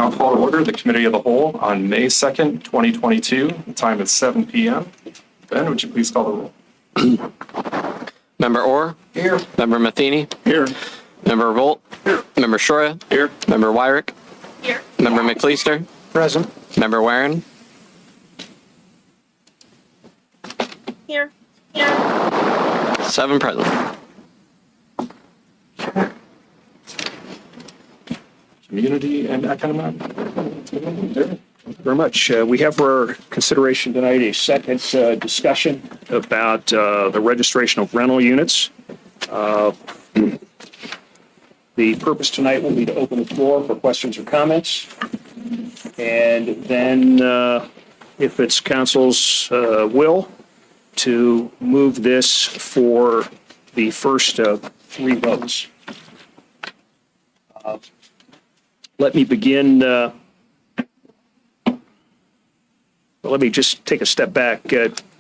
now call to order the Committee of the Whole on May 2nd, 2022. The time is 7 p.m. Ben, would you please call the roll? Member Orr? Here. Member Matheny? Here. Member Volt? Here. Member Shora? Here. Member Wyrick? Here. Member McLeister? Present. Member Warren? Here. 7 present. Community and economic. Thank you very much. We have for consideration tonight a second discussion about the registration of rental units. The purpose tonight will be to open the floor for questions or comments. And then, if it's council's will, to move this for the first of 3 votes. Let me begin. Let me just take a step back.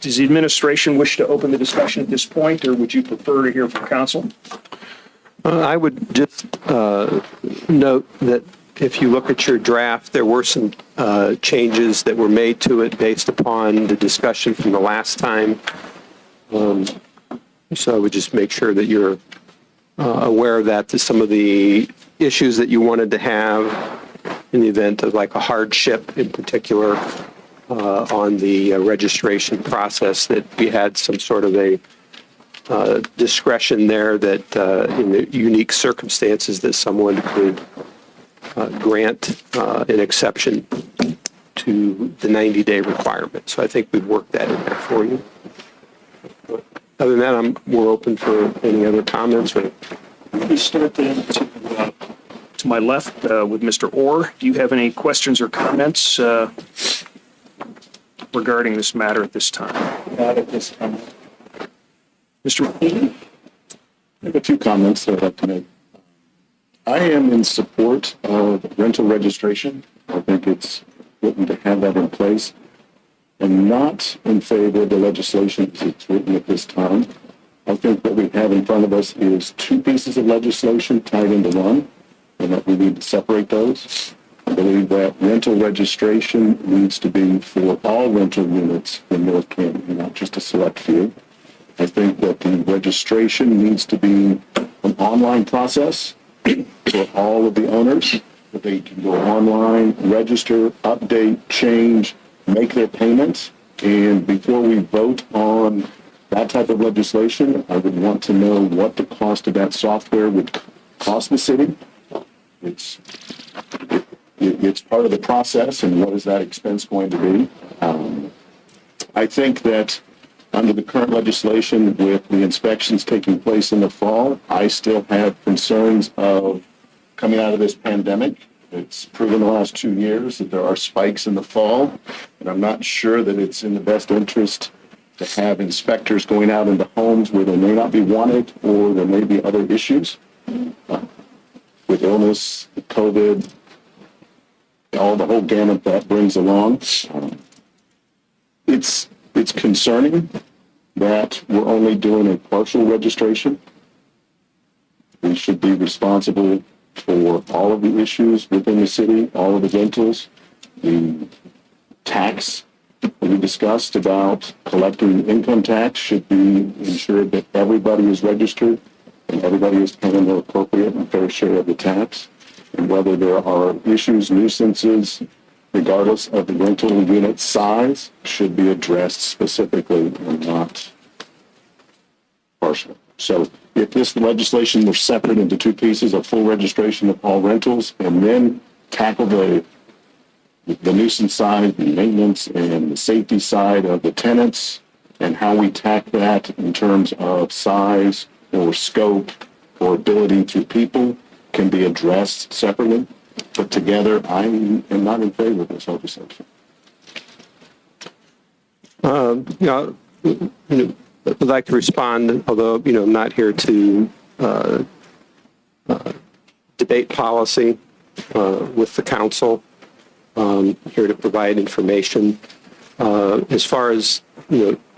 Does the administration wish to open the discussion at this point, or would you prefer to hear from council? I would just note that if you look at your draft, there were some changes that were made to it based upon the discussion from the last time. So I would just make sure that you're aware of that, to some of the issues that you wanted to have in the event of like a hardship in particular on the registration process, that we had some sort of a discretion there that in the unique circumstances that someone could grant an exception to the 90-day requirement. So I think we've worked that in there for you. Other than that, we're open for any other comments. Or Let me start then to my left with Mr. Orr. Do you have any questions or comments regarding this matter at this time? Not at this time. Mr. McLeister? I have a few comments that I'd like to make. I am in support of rental registration. I think it's important to have that in place. I'm not in favor of the legislation as it's written at this time. I think what we have in front of us is 2 pieces of legislation tied into one, and that we need to separate those. I believe that rental registration needs to be for all rental units in North Canton, not just a select few. I think that the registration needs to be an online process for all of the owners, that they can go online, register, update, change, make their payments. And before we vote on that type of legislation, I would want to know what the cost of that software would cost the city. It's part of the process, and what is that expense going to be? I think that under the current legislation, with the inspections taking place in the fall, I still have concerns of coming out of this pandemic. It's proven the last 2 years that there are spikes in the fall, and I'm not sure that it's in the best interest to have inspectors going out into homes where they may not be wanted or there may be other issues with illness, COVID, all the whole gamut that brings along. It's concerning that we're only doing a partial registration. We should be responsible for all of the issues within the city, all of the rentals, the tax that we discussed about collecting income tax should be ensured that everybody is registered and everybody is paying their appropriate and fair share of the tax. And whether there are issues, nuisances, regardless of the rental unit size, should be addressed specifically and not partially. So if this legislation were separate into 2 pieces, a full registration of all rentals, and then tackle the nuisance side, the maintenance and the safety side of the tenants, and how we tack that in terms of size or scope or ability to people, can be addressed separately. But together, I am not in favor of this legislation. I'd like to respond, although, I'm not here to debate policy with the council. Here to provide information. As far as,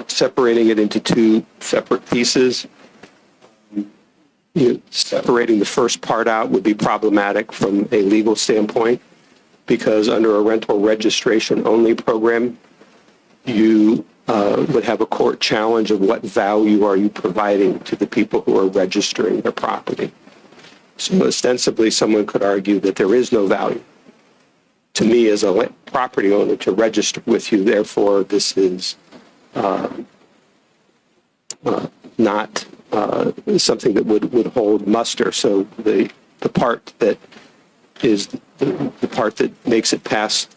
separating it into 2 separate pieces, separating the first part out would be problematic from a legal standpoint. because under a rental registration only program, you would have a court challenge of what value are you providing to the people who are registering their property. So ostensibly, someone could argue that there is no value to me as a property owner to register with you. Therefore, this is not something that would hold muster. So the part that is the part that makes it past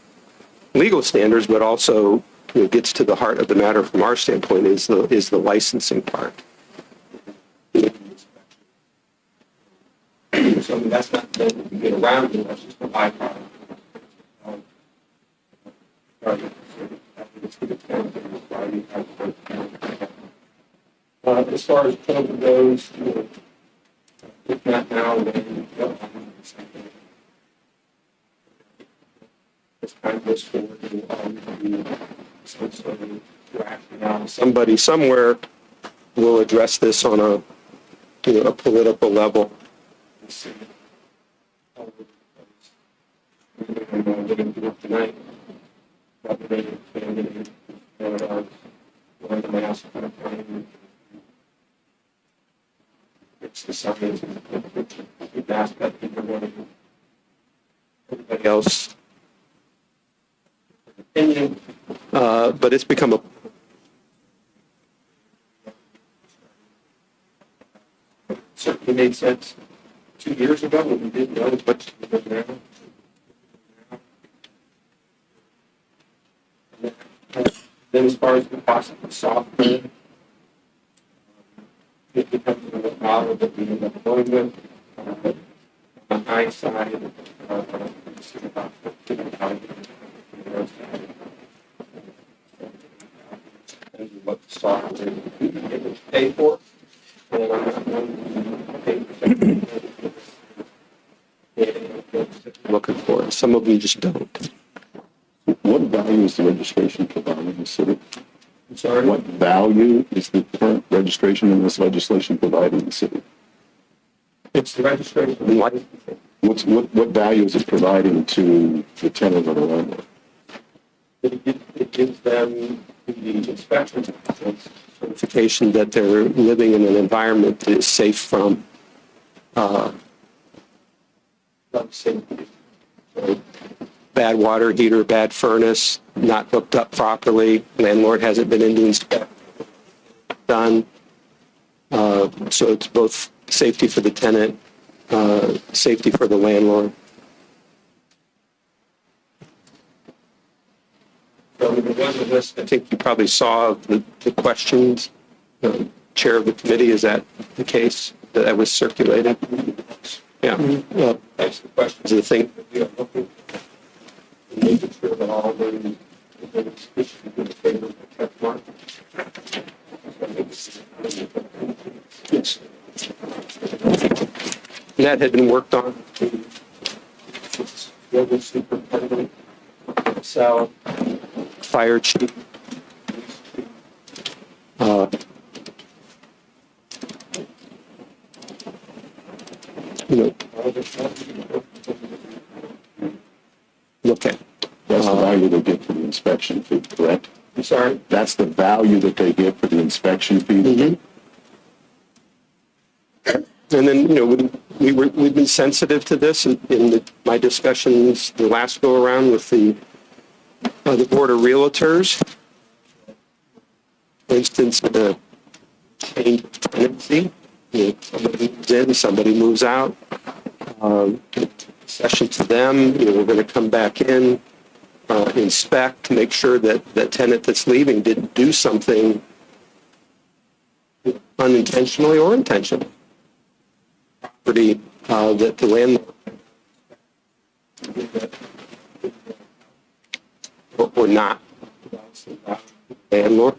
legal standards, but also gets to the heart of the matter from our standpoint is the licensing part. So that's not that we get around it, that's just a byproduct. As far as COVID goes, if not now, then it's kind of this forward to some sort of rationale. Somebody somewhere will address this on a political level. Tonight, it's the science we've asked that people want to everybody else opinion, but it's become a certainly made sense 2 years ago when we didn't know as much as we know now. Then as far as the possible software, it becomes a model that we end up going with. On the high side, it's about 15,000. What the software we pay for. Looking for it. Some of them just don't. What value is the registration providing in the city? I'm sorry? What value is the current registration in this legislation providing the city? It's the registration and licensing. What value is it providing to the tenant or the landlord? It gives them the inspection certification that they're living in an environment that is safe from bad water heater, bad furnace, not hooked up properly, landlord hasn't been in to inspect, done. So it's both safety for the tenant, safety for the landlord. So there was a list, I think you probably saw the questions. Chair of the committee, is that the case that was circulated? Yeah. That's the questions of the thing that we are looking at. Making sure that all the issues in favor of the check mark. Yes. That had been worked on. Building superintendent, Sal, fire chief. Okay. That's the value they get for the inspection fee, correct? I'm sorry? That's the value that they get for the inspection fee? Mm-hmm. And then, we've been sensitive to this in my discussions the last go around with the Board of Realtors. For instance, the change of tenancy. Somebody moves in, somebody moves out. Session to them, we're going to come back in, inspect, make sure that the tenant that's leaving didn't do something unintentionally or intentionally. Property that the landlord or not landlord.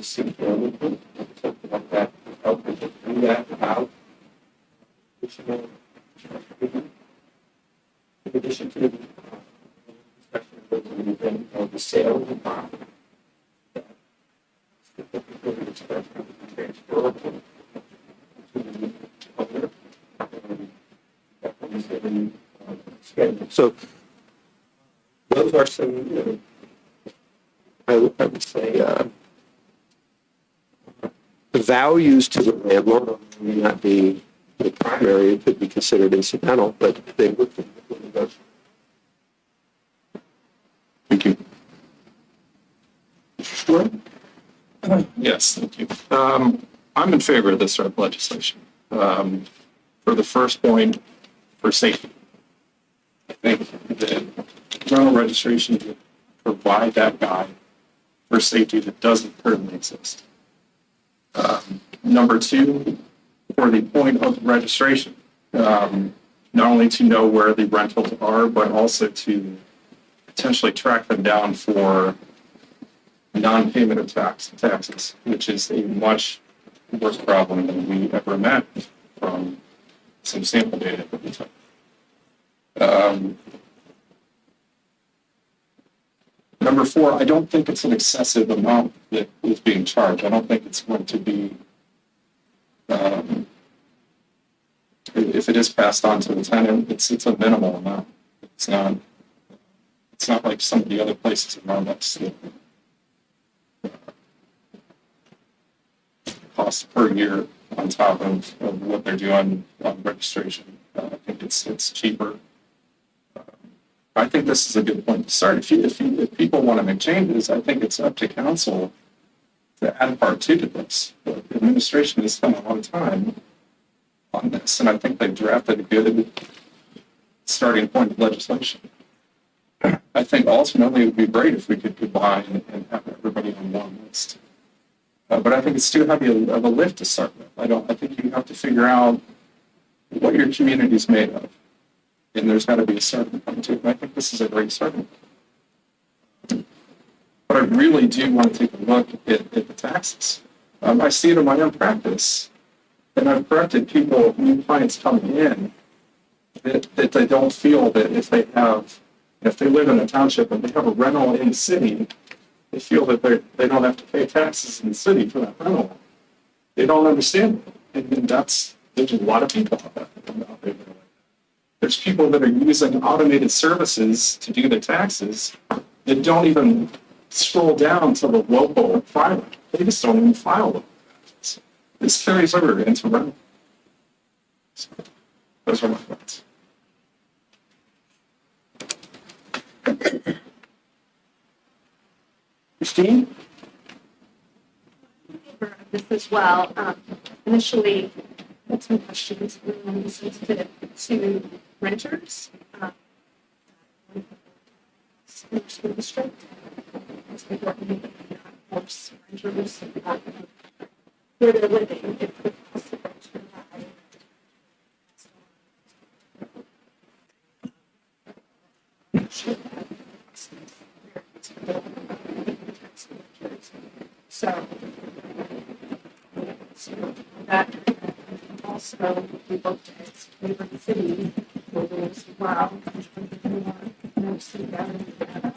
Something like that, help us do that without additional, in addition to the inspection of the sale of the property. Transferable to the Okay, so those are some, I would say, the values to the landlord may not be the primary, it could be considered incidental, but they would be negotiable. Thank you. Mr. Stewart? Yes, thank you. I'm in favor of this sort of legislation. For the first point, for safety. I think that rental registration would provide that guide for safety that doesn't currently exist. Number two, for the point of registration, not only to know where the rentals are, but also to potentially track them down for non-payment of taxes, which is a much worse problem than we ever met from some sample data that we took. Number four, I don't think it's an excessive amount that is being charged. I don't think it's going to be, if it is passed on to the tenant, it's a minimal amount. It's not like some of the other places around us that cost per year on top of what they're doing on registration. I think it's cheaper. I think this is a good point to start. If people want to make changes, I think it's up to council to add part two to this. The administration has spent a long time on this, and I think they've drafted a good starting point of legislation. I think ultimately it would be great if we could combine and have everybody on one list. But I think it's too heavy of a lift to start with. I think you have to figure out what your community is made of. And there's got to be a starting point too. And I think this is a great starting point. But I really do want to take a look at the taxes. I see it in my own practice. And I've corrected people, new clients coming in, that they don't feel that if they live in a township and they have a rental in the city, they feel that they don't have to pay taxes in the city for that rental. They don't understand it. And there's a lot of people out there. There's people that are using automated services to do their taxes that don't even scroll down to the local filing. They just don't even file them. This carries over into rental. So, those are my thoughts. Christine? For this as well. Initially, had some questions sensitive to renters. In the school district. It's important that we not force renters where they're living if it's possible to provide. So that also we looked at neighboring city buildings as well. And see that in the data.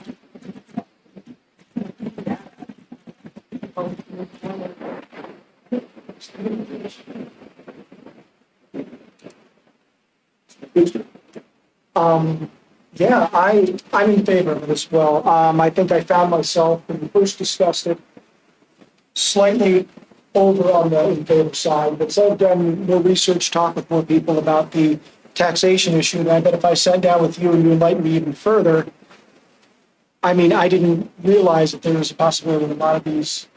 Both move forward. Yeah, I'm in favor of it as well. I think I found myself, when we first discussed it, slightly over on the in favor side, but so I've done more research, talked with more people about the taxation issue, and I bet if I sat down with you and you enlightened me even further, I mean, I didn't realize that there was a possibility that a lot of these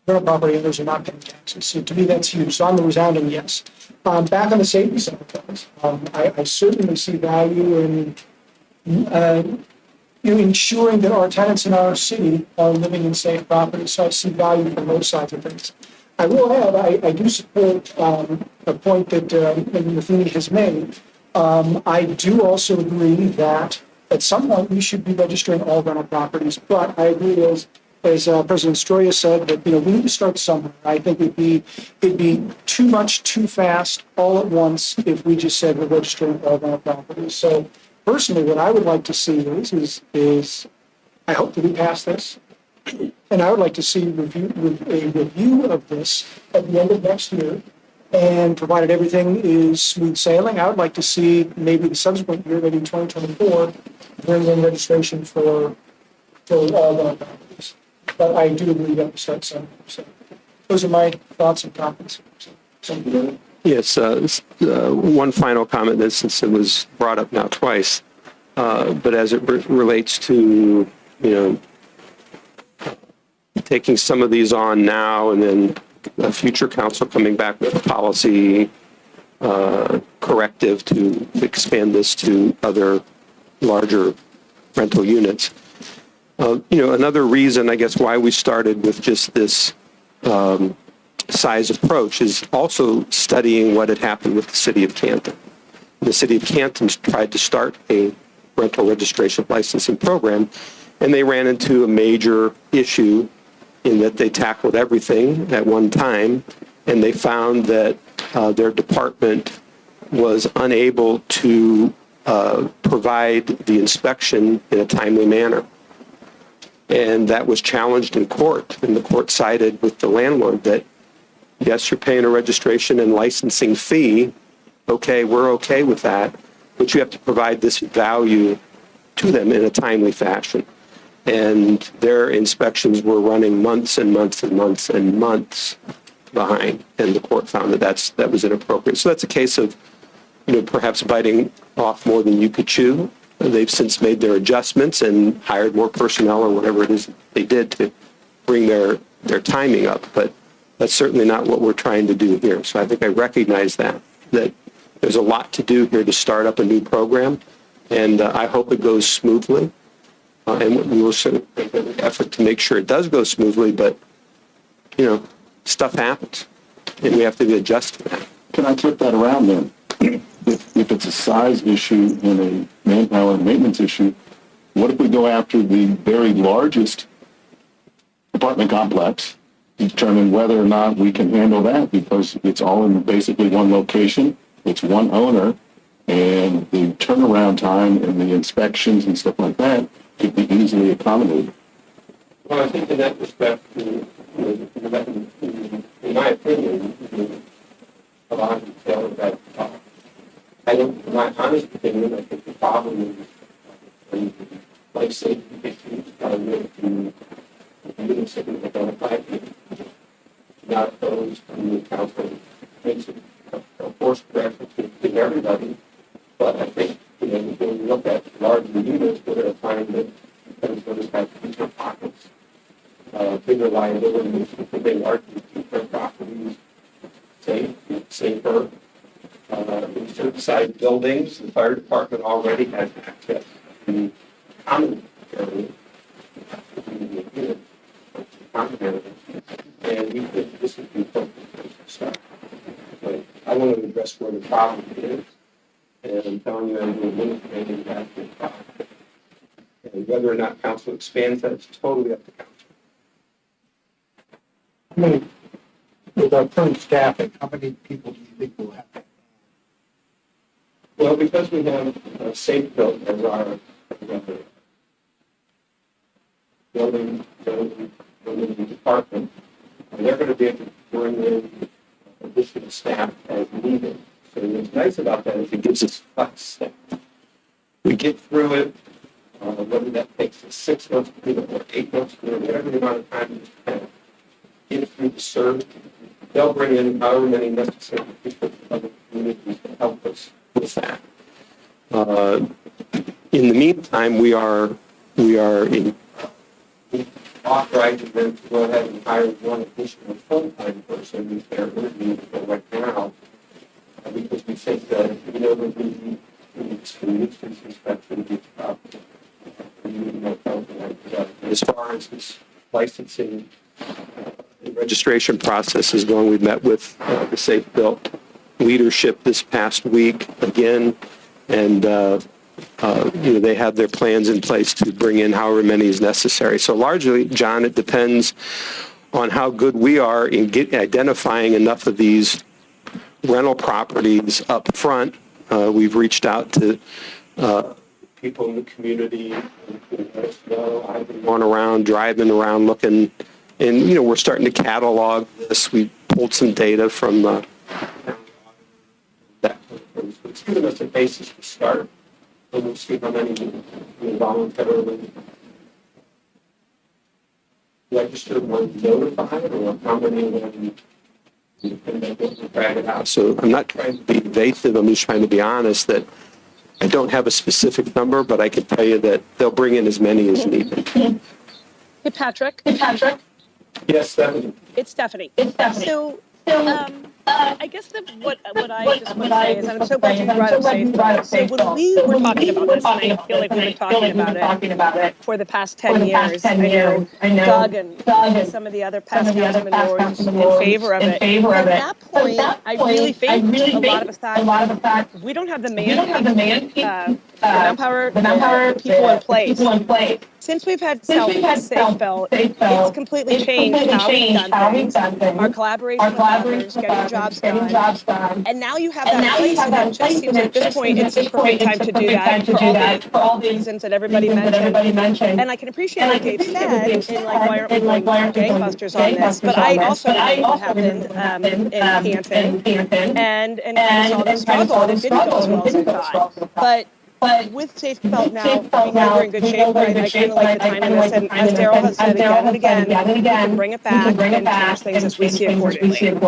rental property owners are not paying taxes. So to me, that's huge. So I'm a resounding yes. Back on the safety side of things, I certainly see value in ensuring that our tenants in our city are living in safe properties. So I see value from both sides of things. I will add, I do support a point that Matheny has made. I do also agree that at some point we should be registering all rental properties, but I agree as President Stroya said, that we need to start somewhere. I think it'd be too much too fast all at once if we just said we're registering all rental properties. So personally, what I would like to see is I hope that we pass this, and I would like to see a review of this at the end of next year, And provided everything is smooth sailing, I would like to see maybe the subsequent year, maybe 2024, bring in registration for all the properties. But I do agree you have to start somewhere. So those are my thoughts and comments. So, Yes, one final comment that since it was brought up now twice, but as it relates to, taking some of these on now and then a future council coming back with a policy corrective to expand this to other larger rental units. Another reason, I guess, why we started with just this size approach is also studying what had happened with the city of Canton. The city of Canton tried to start a rental registration licensing program, and they ran into a major issue in that they tackled everything at one time, and they found that their department was unable to provide the inspection in a timely manner. And that was challenged in court, and the court sided with the landlord that, yes, you're paying a registration and licensing fee. Okay, we're okay with that, but you have to provide this value to them in a timely fashion. And their inspections were running months and months and months and months behind, and the court found that was inappropriate. So that's a case of, perhaps biting off more than you could chew. They've since made their adjustments and hired more personnel or whatever it is they did to bring their timing up, but that's certainly not what we're trying to do here. So I think I recognize that there's a lot to do here to start up a new program, and I hope it goes smoothly. And we will certainly make an effort to make sure it does go smoothly, but, stuff happens, and we have to adjust to that. Can I flip that around then? If it's a size issue and a manpower and maintenance issue, what if we go after the very largest apartment complex, determine whether or not we can handle that, because it's all in basically one location, it's one owner, and the turnaround time and the inspections and stuff like that could be easily accommodated. Well, I think in that respect, in my opinion, a lot of detail of that. In my honest opinion, I think the problem is life safety issues are with the units that we've identified, not opposed to the council makes it a forced correction to everybody. But I think, when we look at larger units, we're going to find that those have deeper pockets, bigger liabilities, because they largely keep their properties safer. In certain size buildings, the fire department already has access to common areas, and we think this is the appropriate place to start. But I want to address where the problem is, and I'm telling you, I'm administrating that problem. And whether or not council expands that is totally up to council. With our current staffing, how many people do you think we'll have? Well, because we have Safe Built as our building department, and they're going to be able to bring in additional staff as needed. So what's nice about that is it gives us flex. We get through it, whether that takes us 6 months to do it or 8 months to do it, whatever the amount of time it takes, get through the surge. They'll bring in however many necessary people from other communities to help us with that. In the meantime, we are authorizing them to go ahead and hire one additional full-time person who's there interviewing right now, because we think that that we need to inspection each property. As far as this licensing and registration process is going, we've met with the Safe Built leadership this past week again, and they have their plans in place to bring in however many is necessary. So largely, John, it depends on how good we are in identifying enough of these rental properties up front. We've reached out to people in the community who let us know. I've been going around, driving around, looking, and we're starting to catalog this. We pulled some data from basis to start, and we'll see how many will voluntarily register when notified, or how many when you can drag it out. So I'm not trying to be evasive, I'm just trying to be honest that I don't have a specific number, but I can tell you that they'll bring in as many as needed. Hey, Patrick. Yes, Stephanie. It's Stephanie. So, I guess that what I just want to say is, and I'm so glad you brought up Safewell. So when we were talking about this, and I feel like we've been talking about it for the past 10 years, I know Doug and some of the other past councilmen were in favor of it. At that point, I really think a lot of us thought we don't have the manpower, the people in place. Since we've had Safewell, it's completely changed how we've done things, our collaboration with others, getting jobs done. And now you have that in place, and it just seems like at this point, it's the perfect time to do that for all the reasons that everybody mentioned. And I can appreciate what Dave said, and like, why aren't we going gangbusters on this? But I also know what happened in Canton, and kind of saw the struggle, and it didn't go as well as I thought. But with Safewell now, I think we're in good shape, but I kind of like the time in this, and as Daryl has said again and again, we can bring it back and change things as we see accordingly.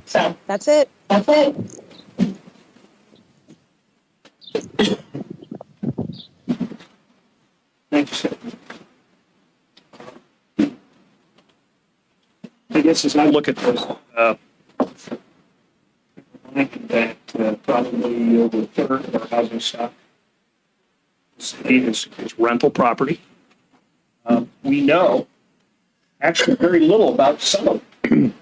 So that's it. Thank you, sir. I guess as I look at this, I think that probably over a third of our housing stock is rental property. We know actually very little about some of them.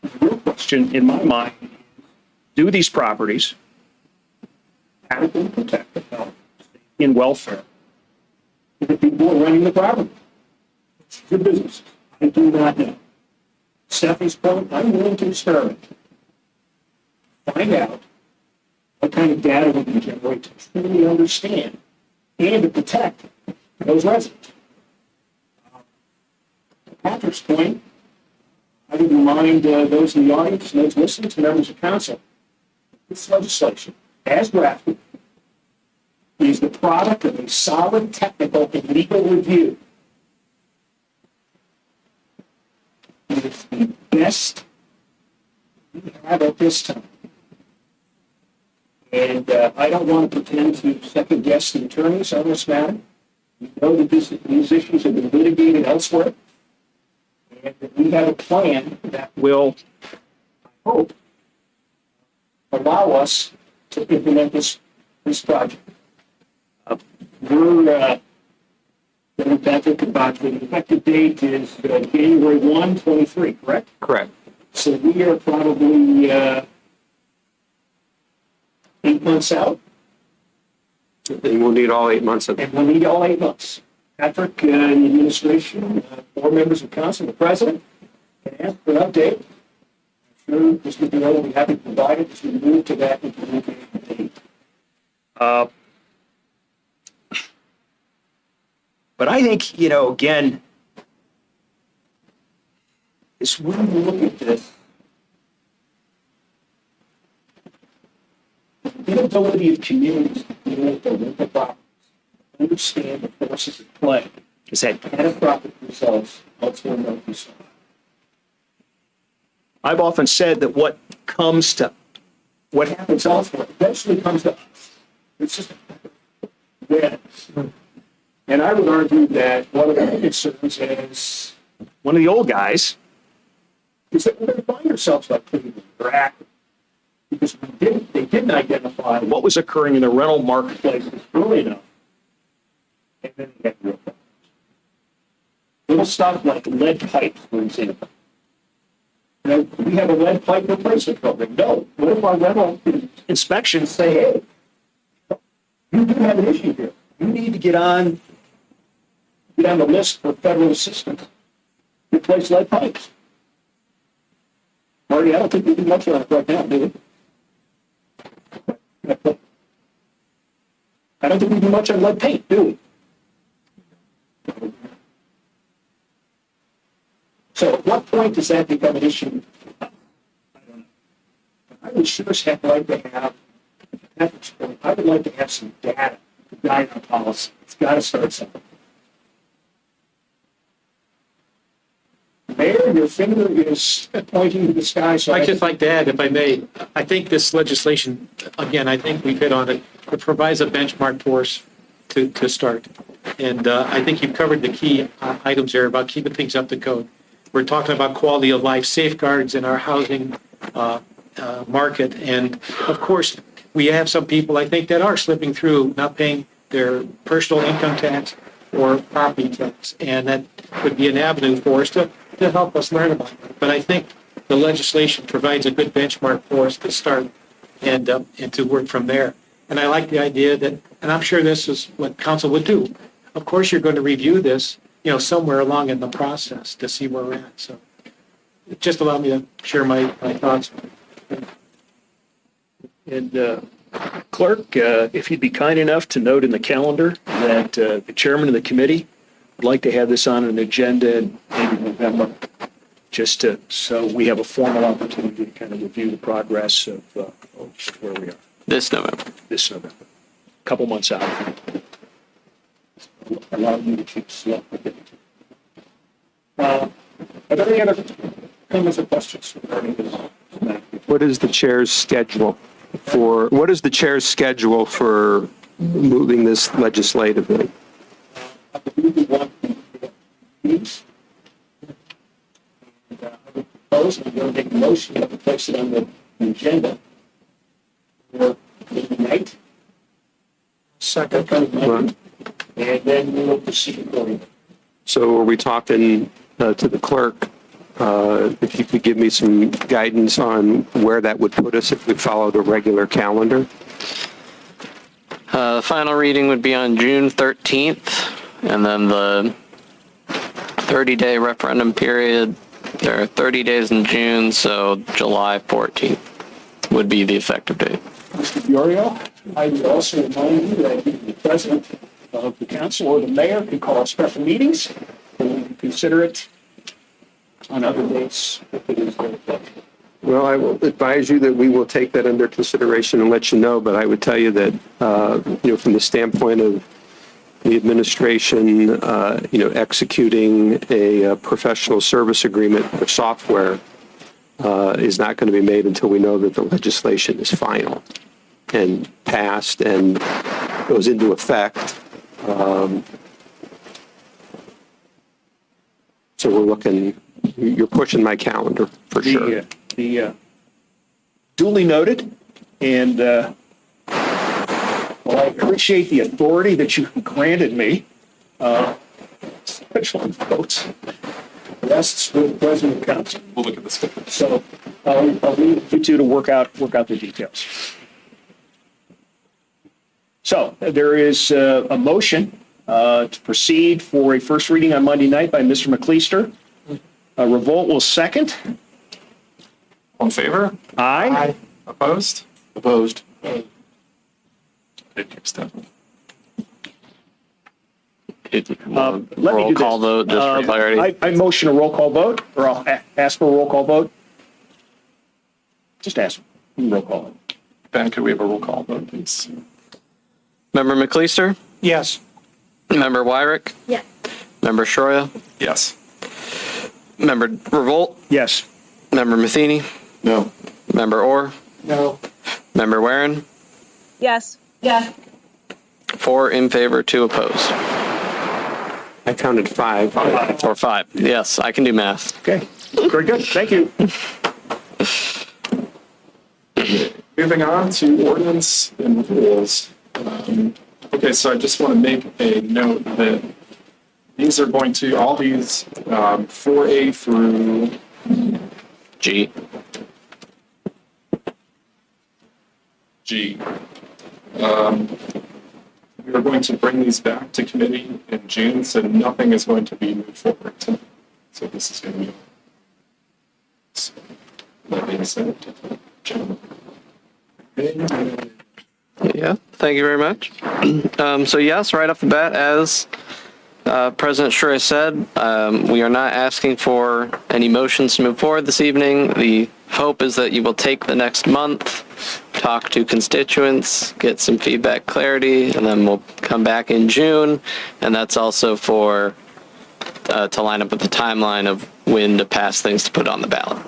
The real question in my mind, do these properties adequately protect the health and welfare of the people who are running the property? It's good business. I do not know. Stephanie's point, I'm willing to experiment. Find out what kind of data we can generate to truly understand and to protect those residents. To Patrick's point, I would remind those in the audience and those listening to members of council, this legislation, as drafted, is the product of a solid technical and legal review. It is the best we have at this time. And I don't want to pretend to second guess the attorneys on this matter. We know that these issues have been litigated elsewhere. And that we have a plan that will, I hope, allow us to implement this project. We're going to think about the effective date is January 1, 23, correct? Correct. So we are probably 8 months out, And we'll need all 8 months of it. and we'll need all 8 months. Patrick, the administration, 4 members of council, the president, can ask for an update. I'm sure Mr. Bill will be happy to provide it as we move to that implementation date. But I think, again, is when we look at this, the inability of communities to deal with their mental problems, understand the forces at play, has had catastrophic results elsewhere in the society. I've often said that what happens elsewhere eventually comes to us. It's just yeah. And I would argue that one of the concerns is one of the old guys is that we're going to find ourselves like Cleveland or Akron because they didn't identify what was occurring in the rental marketplace early enough, and then they had real problems. Little stuff like lead pipes, for example. We have a lead pipe replacement program. No, what if our rental inspections say, hey, you do have an issue here. You need to get on the list for federal assistance. Replace lead pipes. Marty, I don't think we do much on it right now, do we? I don't think we do much on lead paint, do we? So at what point does that become an issue? I don't know. I would sure like to have Patrick's point, I would like to have some data to guide our policy. It's got to start somewhere. Mayor, your finger is pointing to the sky, so I'd just like to add, if I may, I think this legislation, again, I think we've hit on it. It provides a benchmark for us to start. And I think you've covered the key items there about keeping things up to code. We're talking about quality of life safeguards in our housing market. And of course, we have some people, I think, that are slipping through, not paying their personal income tax or property tax. And that would be an avenue for us to help us learn about it. But I think the legislation provides a good benchmark for us to start and to work from there. And I like the idea that, and I'm sure this is what council would do. Of course, you're going to review this, somewhere along in the process to see where we're at. So just allow me to share my thoughts. And Clerk, if you'd be kind enough to note in the calendar that the chairman of the committee would like to have this on an agenda in maybe November, just so we have a formal opportunity to kind of review the progress of where we are This November. this November. A couple months out. allow you to keep slow. Are there any other comments or questions regarding this? What is the chair's schedule for moving this legislatively? I believe we want these. And I would propose, I'm going to make a motion to place it on the agenda for tonight. Second. And then we will proceed accordingly. So are we talking to the clerk, if you could give me some guidance on where that would put us if we followed a regular calendar? The final reading would be on June 13th, and then the 30-day referendum period, there are 30 days in June, so July 14th would be the effective date. Mr. Fiorio, I would also remind you that the president of the council or the mayor can call special meetings, and we can consider it on other dates if it is their pleasure. Well, I will advise you that we will take that under consideration and let you know, but I would tell you that, from the standpoint of the administration, executing a professional service agreement for software is not going to be made until we know that the legislation is final and passed and goes into effect. So we're looking, you're pushing my calendar for sure. The duly noted, and well, I appreciate the authority that you granted me. Special votes rests with the president of council. We'll look at this. So I'll leave you two to work out the details. So there is a motion to proceed for a first reading on Monday night by Mr. McLeister. Revolt will second. All in favor? Aye. Opposed? Opposed? Thank you, Stephanie. Let me Roll do call this. vote, just for clarity. I motion a roll call vote, or I'll ask for a roll call vote. Just ask. Roll call vote. Ben, could we have a roll call vote, please? Member McLeister? Yes. Member Wyrick? Yes. Member Shroya? Yes. Member Revolt? Yes. Member Matheny? No. Member Orr? No. Member Warren? Yes. 4 in favor, 2 opposed. I counted 5. Or 5. Yes, I can do math. Okay. Very good. Thank you. Moving on to ordinance and rules. Okay, so I just want to make a note that these are going to, all these 4A through G. G. We are going to bring these back to committee in June, so nothing is going to be moved forward tonight. So this is going to be. So, that being said, gentlemen. Yeah, thank you very much. So yes, right off the bat, as President Shroya said, we are not asking for any motions to move forward this evening. The hope is that you will take the next month talk to constituents, get some feedback, clarity, and then we'll come back in June. And that's also for to line up with the timeline of when to pass things to put on the ballot.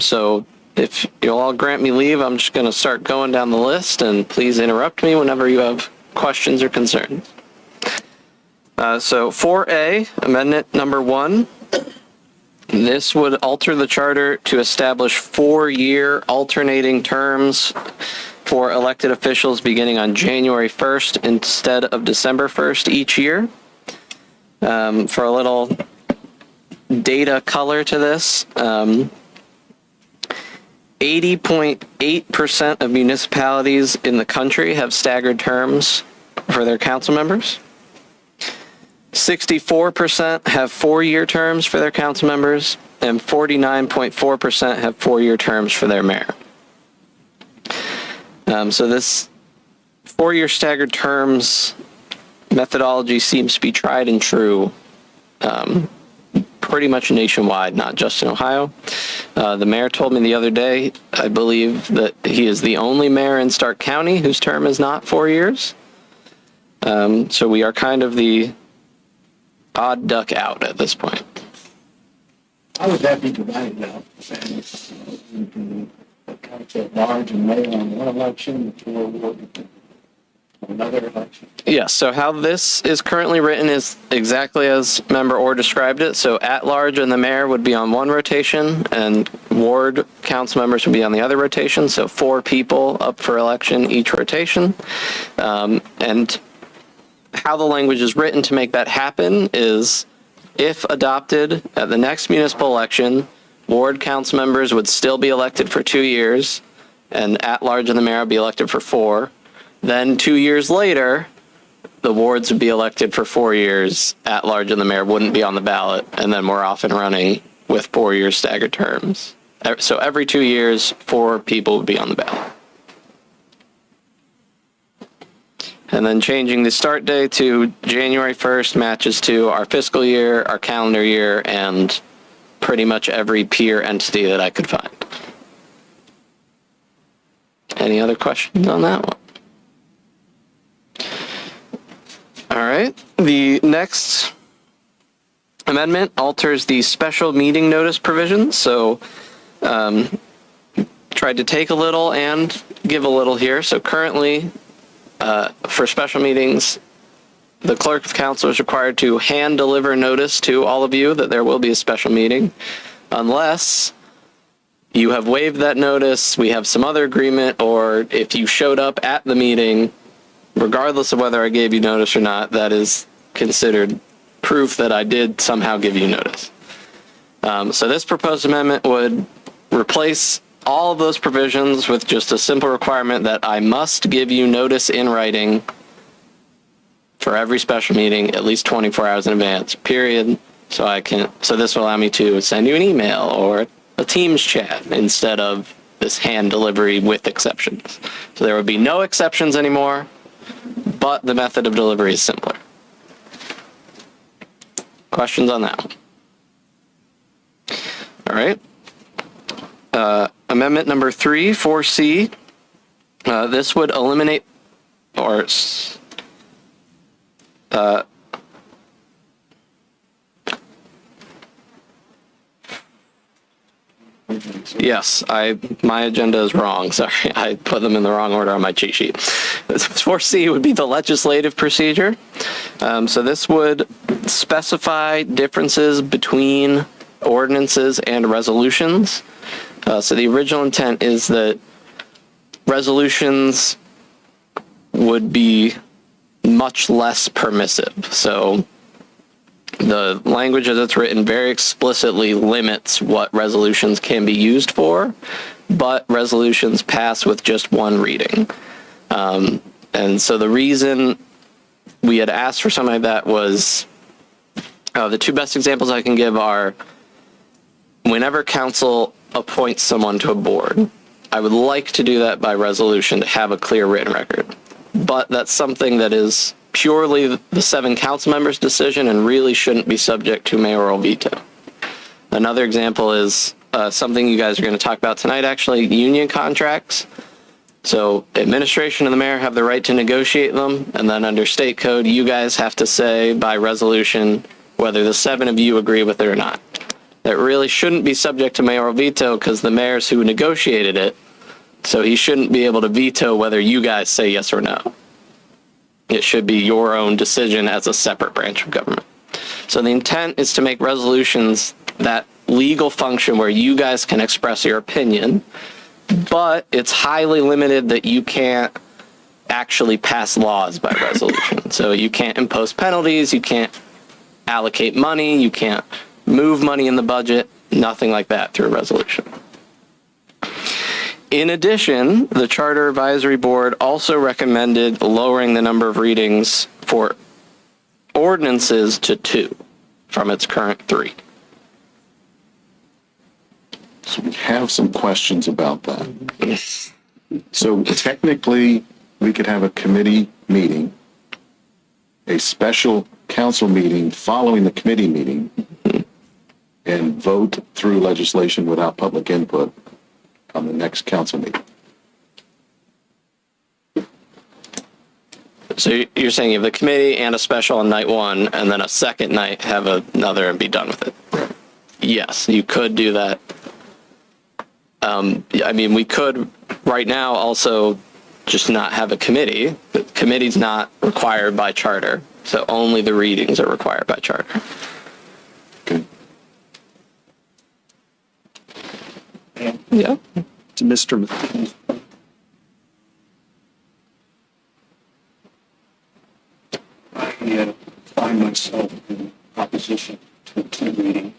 So if you'll all grant me leave, I'm just going to start going down the list, and please interrupt me whenever you have questions or concerns. So 4A, amendment number 1. This would alter the charter to establish 4-year alternating terms for elected officials beginning on January 1st instead of December 1st each year. For a little data color to this, 80.8% of municipalities in the country have staggered terms for their council members. 64% have 4-year terms for their council members, and 49.4% have 4-year terms for their mayor. So this 4-year staggered terms methodology seems to be tried and true pretty much nationwide, not just in Ohio. The mayor told me the other day, I believe that he is the only mayor in Stark County whose term is not 4 years. So we are kind of the odd duck out at this point. How would that be divided up? And council at large and mayor on one election, the 4 ward on another election? Yes, so how this is currently written is exactly as Member Orr described it. So at-large and the mayor would be on one rotation, and ward council members would be on the other rotation. So 4 people up for election each rotation. And how the language is written to make that happen is, if adopted at the next municipal election, ward council members would still be elected for 2 years, and at-large and the mayor would be elected for 4. Then 2 years later, the wards would be elected for 4 years, at-large and the mayor wouldn't be on the ballot, and then we're off and running with 4-year staggered terms. So every 2 years, 4 people would be on the ballot. And then changing the start date to January 1st matches to our fiscal year, our calendar year, and pretty much every peer entity that I could find. Any other questions on that one? All right. The next amendment alters the special meeting notice provision. So tried to take a little and give a little here. So currently, for special meetings, the clerk of council is required to hand deliver notice to all of you that there will be a special meeting, unless you have waived that notice, we have some other agreement, or if you showed up at the meeting, regardless of whether I gave you notice or not, that is considered proof that I did somehow give you notice. So this proposed amendment would replace all of those provisions with just a simple requirement that I must give you notice in writing for every special meeting at least 24 hours in advance, period. So this will allow me to send you an email or a Teams chat instead of this hand delivery with exceptions. So there would be no exceptions anymore, but the method of delivery is simpler. Questions on that one? All right. Amendment number 3, 4C. This would eliminate or yes, my agenda is wrong. Sorry, I put them in the wrong order on my cheat sheet. 4C would be the legislative procedure. So this would specify differences between ordinances and resolutions. So the original intent is that resolutions would be much less permissive. So the language as it's written very explicitly limits what resolutions can be used for, but resolutions pass with just one reading. And so the reason we had asked for something like that was, the 2 best examples I can give are, whenever council appoints someone to a board, I would like to do that by resolution to have a clear written record. But that's something that is purely the 7 council members' decision and really shouldn't be subject to mayoral veto. Another example is something you guys are going to talk about tonight, actually, union contracts. So administration and the mayor have the right to negotiate them, and then under state code, you guys have to say by resolution whether the 7 of you agree with it or not. That really shouldn't be subject to mayoral veto because the mayor's who negotiated it, so he shouldn't be able to veto whether you guys say yes or no. It should be your own decision as a separate branch of government. So the intent is to make resolutions that legal function where you guys can express your opinion, but it's highly limited that you can't actually pass laws by resolution. So you can't impose penalties, you can't allocate money, you can't move money in the budget, nothing like that through a resolution. In addition, the Charter Advisory Board also recommended lowering the number of readings for ordinances to 2 from its current 3. So we have some questions about that. So technically, we could have a committee meeting, a special council meeting following the committee meeting, and vote through legislation without public input on the next council meeting. So you're saying you have the committee and a special on night 1, and then a second night have another and be done with it? Yes, you could do that. I mean, we could right now also just not have a committee. The committee's not required by charter, so only the readings are required by charter. Okay. Yeah. To Mr. Matheny. I find myself in opposition to two reading.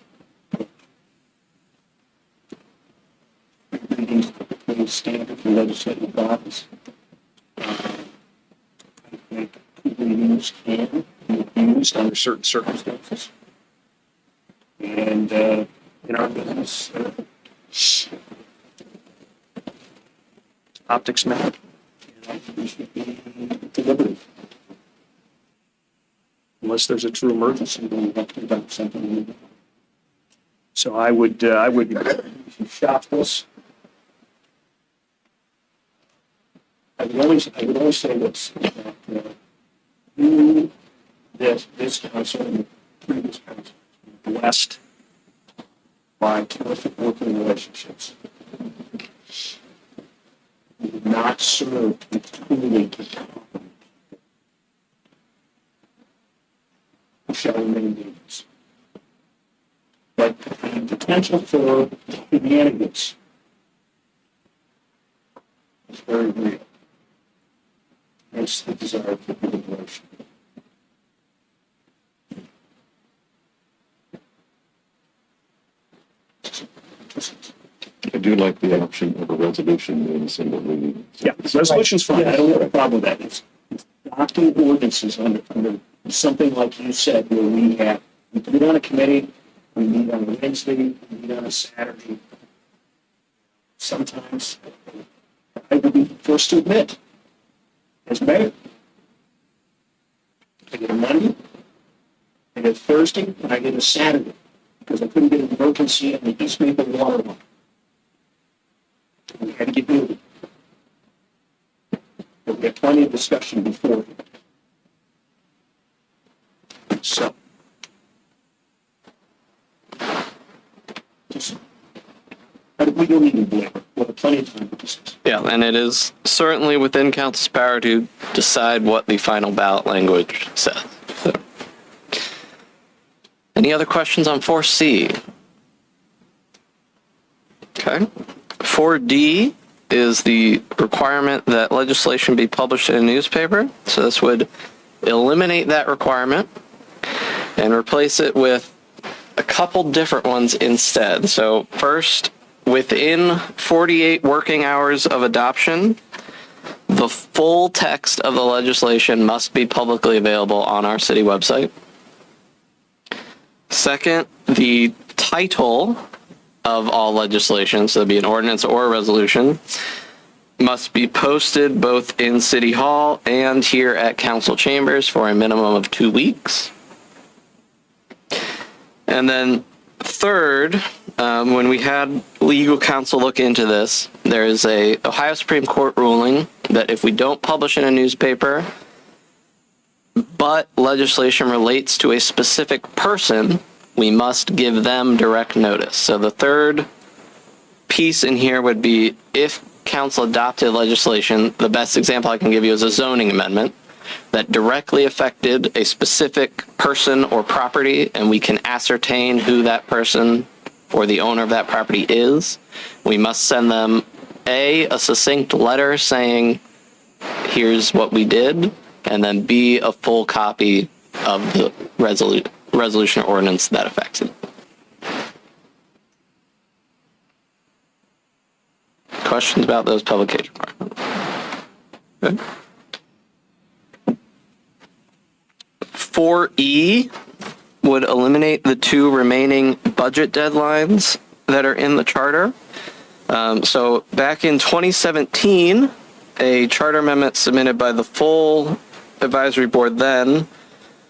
Readings are pretty standard for legislative bodies. I think two readings can be used under certain circumstances. And in our business, Optics matter. we should be deliberative. Unless there's a true emergency. And then we have to conduct something. So I would We should stop this. I would always say this, that you, this council and the previous council were blessed by terrific working relationships. We did not serve to truly to complement. We shall remain leaders. But the potential for shenanigans is very real. Hence the desire for deliberation. I do like the option of a resolution in a single reading. Yeah, resolution's fine. Yeah, I don't have a problem with that. It's adopting ordinances under something like you said, where we put it on a committee, we meet on a Wednesday, we meet on a Saturday. Sometimes I would be first to admit, as mayor, I get a Monday, I get a Thursday, and I get a Saturday, because I couldn't get an emergency on the East Maple water line. We had to get moving. But we had plenty of discussion before. So. Just, we don't need to belabor. We'll have plenty of time to discuss. Yeah, and it is certainly within council's power to decide what the final ballot language says. So. Any other questions on 4C? Okay. 4D is the requirement that legislation be published in a newspaper. So this would eliminate that requirement and replace it with a couple different ones instead. So first, within 48 working hours of adoption, the full text of the legislation must be publicly available on our city website. Second, the title of all legislation, so it'd be an ordinance or a resolution, must be posted both in City Hall and here at council chambers for a minimum of 2 weeks. And then third, when we had legal counsel look into this, there is a Ohio Supreme Court ruling that if we don't publish in a newspaper, but legislation relates to a specific person, we must give them direct notice. So the third piece in here would be if council adopted legislation, the best example I can give you is a zoning amendment that directly affected a specific person or property, and we can ascertain who that person or the owner of that property is. We must send them a succinct letter saying, here's what we did, and then B, a full copy of the resolution or ordinance that affects it. Questions about those publication requirements? Good. 4E would eliminate the two remaining budget deadlines that are in the charter. So back in 2017, a charter amendment submitted by the full advisory board then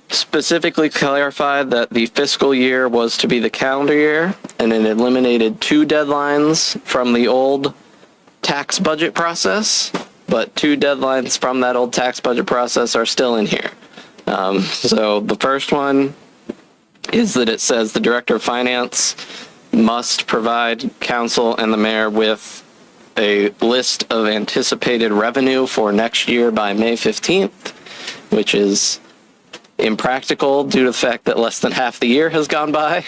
specifically clarified that the fiscal year was to be the calendar year, and it eliminated two deadlines from the old tax budget process, but two deadlines from that old tax budget process are still in here. So the first one is that it says the director of finance must provide council and the mayor with a list of anticipated revenue for next year by May 15th, which is impractical due to the fact that less than half the year has gone by.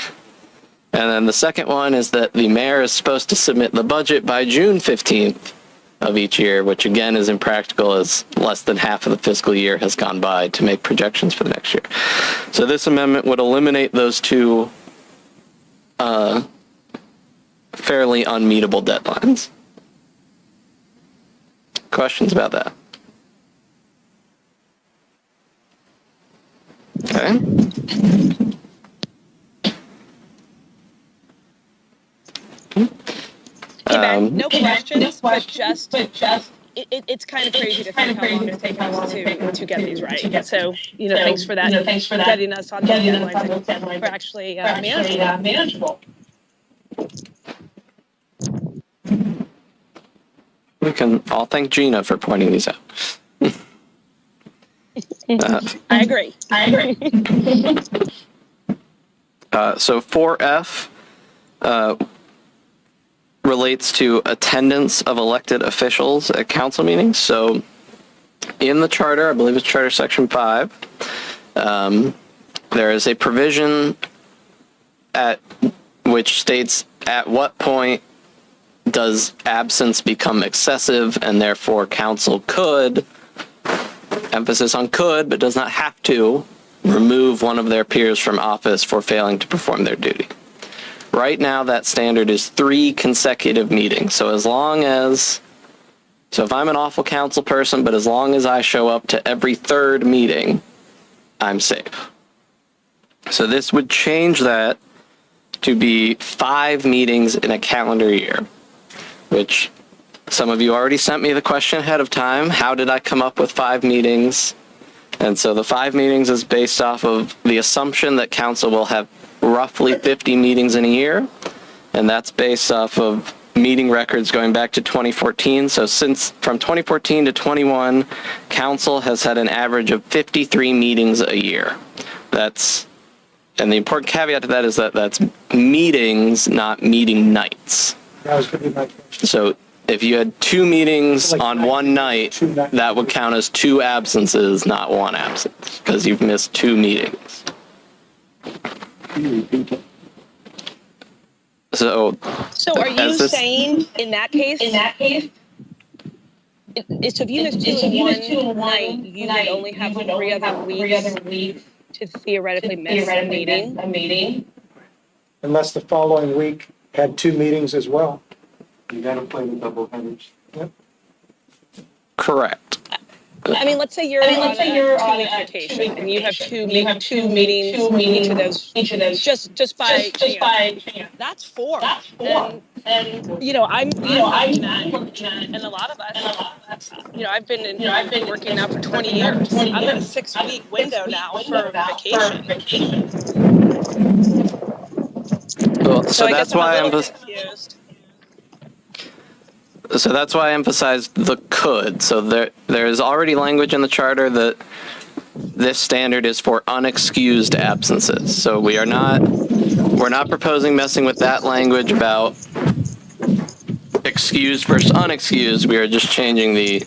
And then the second one is that the mayor is supposed to submit the budget by June 15th of each year, which again is impractical as less than half of the fiscal year has gone by to make projections for the next year. So this amendment would eliminate those two fairly unmeetable deadlines. Questions about that? Okay. Hey, Ben, no questions, but just it's kind of crazy to think how long it's taken us to get these right. So, thanks for that. Getting us on the deadlines. We're actually manageable. We can all thank Gina for pointing these out. I agree. So 4F relates to attendance of elected officials at council meetings. So in the charter, I believe it's Charter Section 5, there is a provision at which states at what point does absence become excessive, and therefore council could, emphasis on could, but does not have to, remove one of their peers from office for failing to perform their duty. Right now, that standard is 3 consecutive meetings. So if I'm an awful council person, but as long as I show up to every third meeting, I'm safe. So this would change that to be 5 meetings in a calendar year, which some of you already sent me the question ahead of time. How did I come up with 5 meetings? And so the 5 meetings is based off of the assumption that council will have roughly 50 meetings in a year. And that's based off of meeting records going back to 2014. So from 2014 to 21, council has had an average of 53 meetings a year. And the important caveat to that is that that's meetings, not meeting nights. That was going to be my question. So if you had 2 meetings on one night, that would count as 2 absences, not 1 absence, because you've missed 2 meetings. So are you saying in that case, if you missed 2 in one night, you would only have 3 other weeks to theoretically miss a meeting? Unless the following week had 2 meetings as well. You gotta play the double headers. correct. I mean, let's say you're on a 2-week vacation and you have two meetings each of those just by chance. That's 4. And I'm looking at, and a lot of us, I've been working now for 20 years. I'm in a 6-week window now for vacation. So I guess that's why I'm a I'm little confused. So that's why I emphasized the could. So there is already language in the charter that this standard is for unexcused absences. So we're not proposing messing with that language about excused versus unexcused. We are just changing the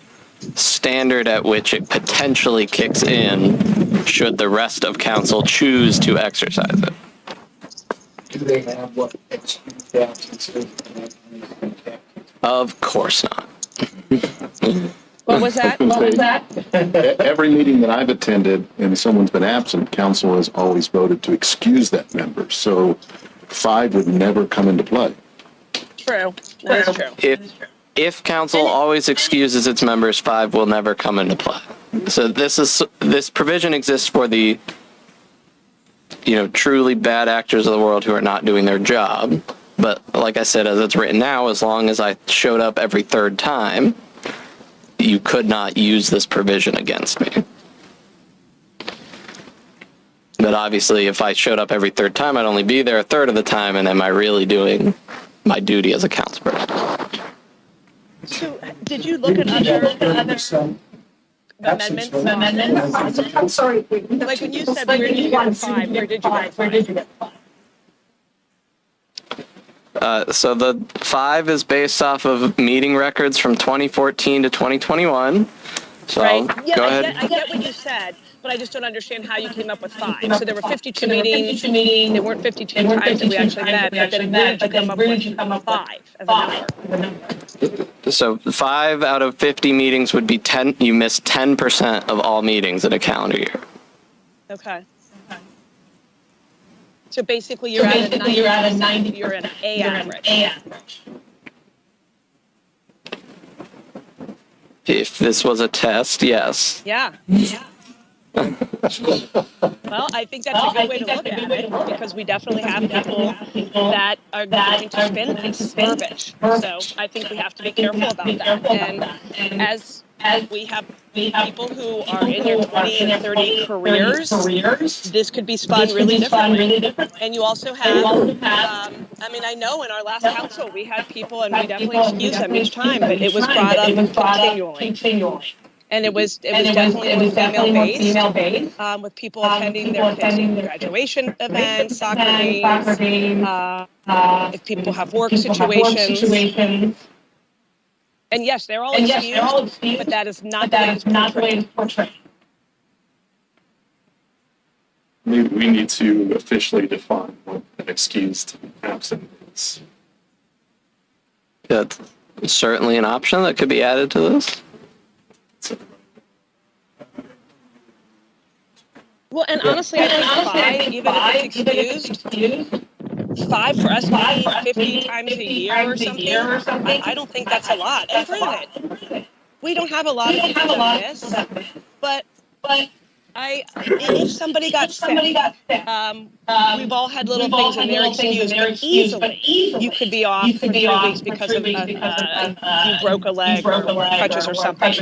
standard at which it potentially kicks in should the rest of council choose to exercise it. Do they have what excused absences? Of course not. What was that? Every meeting that I've attended and someone's been absent, council has always voted to excuse that member. So 5 would never come into play. True. That is true. If council always excuses its members, 5 will never come into play. So this provision exists for the truly bad actors of the world who are not doing their job. But like I said, as it's written now, as long as I showed up every third time, you could not use this provision against me. But obviously, if I showed up every third time, I'd only be there a third of the time, and am I really doing my duty as a council person? So, did you look at other amendments? I'm sorry. Like when you said, where did you get 5? Where did you get 5? So the 5 is based off of meeting records from 2014 to 2021. So Right. Yeah, go ahead. I get what you said, but I just don't understand how you came up with 5. So there were 52 meetings. There weren't 52 times that we actually met, but then where did you come up with 5 as a number? So 5 out of 50 meetings would be 10. You miss 10% of all meetings in a calendar year. Okay. So basically, you're at a 90. You're at an A average. If this was a test, yes. Yeah. Well, I think that's a good way to look at it because we definitely have people that are going to spin this verbiage. So I think we have to be careful about that. And as we have people who are in their 20 and 30 careers, this could be spun really differently. And you also have, I know in our last council we had people, and we definitely excused them each time, but it was brought up continually. And it was definitely more female-based, with people attending their kids' graduation events, soccer games, if people have work situations. And yes, they're all excused, but that is not the way it's portrayed. Maybe we need to officially define what an excused absent is. That's certainly an option that could be added to this. Well, and honestly, I think 5, even if it's excused, 5 for us being 50 times a year or something, I don't think that's a lot. And granted, we don't have a lot of people that miss, but if somebody got sick, we've all had little things in their excuse, but easily you could be off for 3 weeks because of you broke a leg or crutches or something.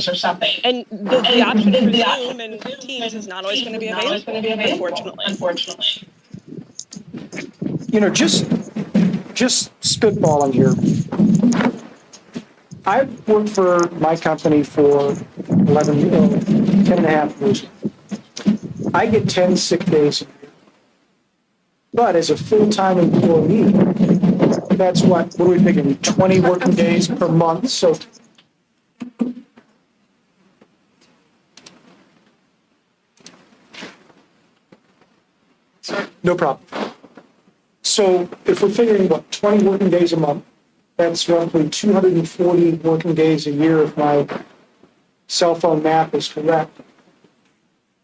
And the option for Zoom and Teams is not always going to be available, unfortunately. Just spitballing here. I've worked for my company for 10 and a half years. I get 10 sick days a year. But as a full-time employee, that's what are we thinking, 20 working days per month? So no problem. So if we're figuring, 20 working days a month, that's roughly 240 working days a year if my cell phone math is correct.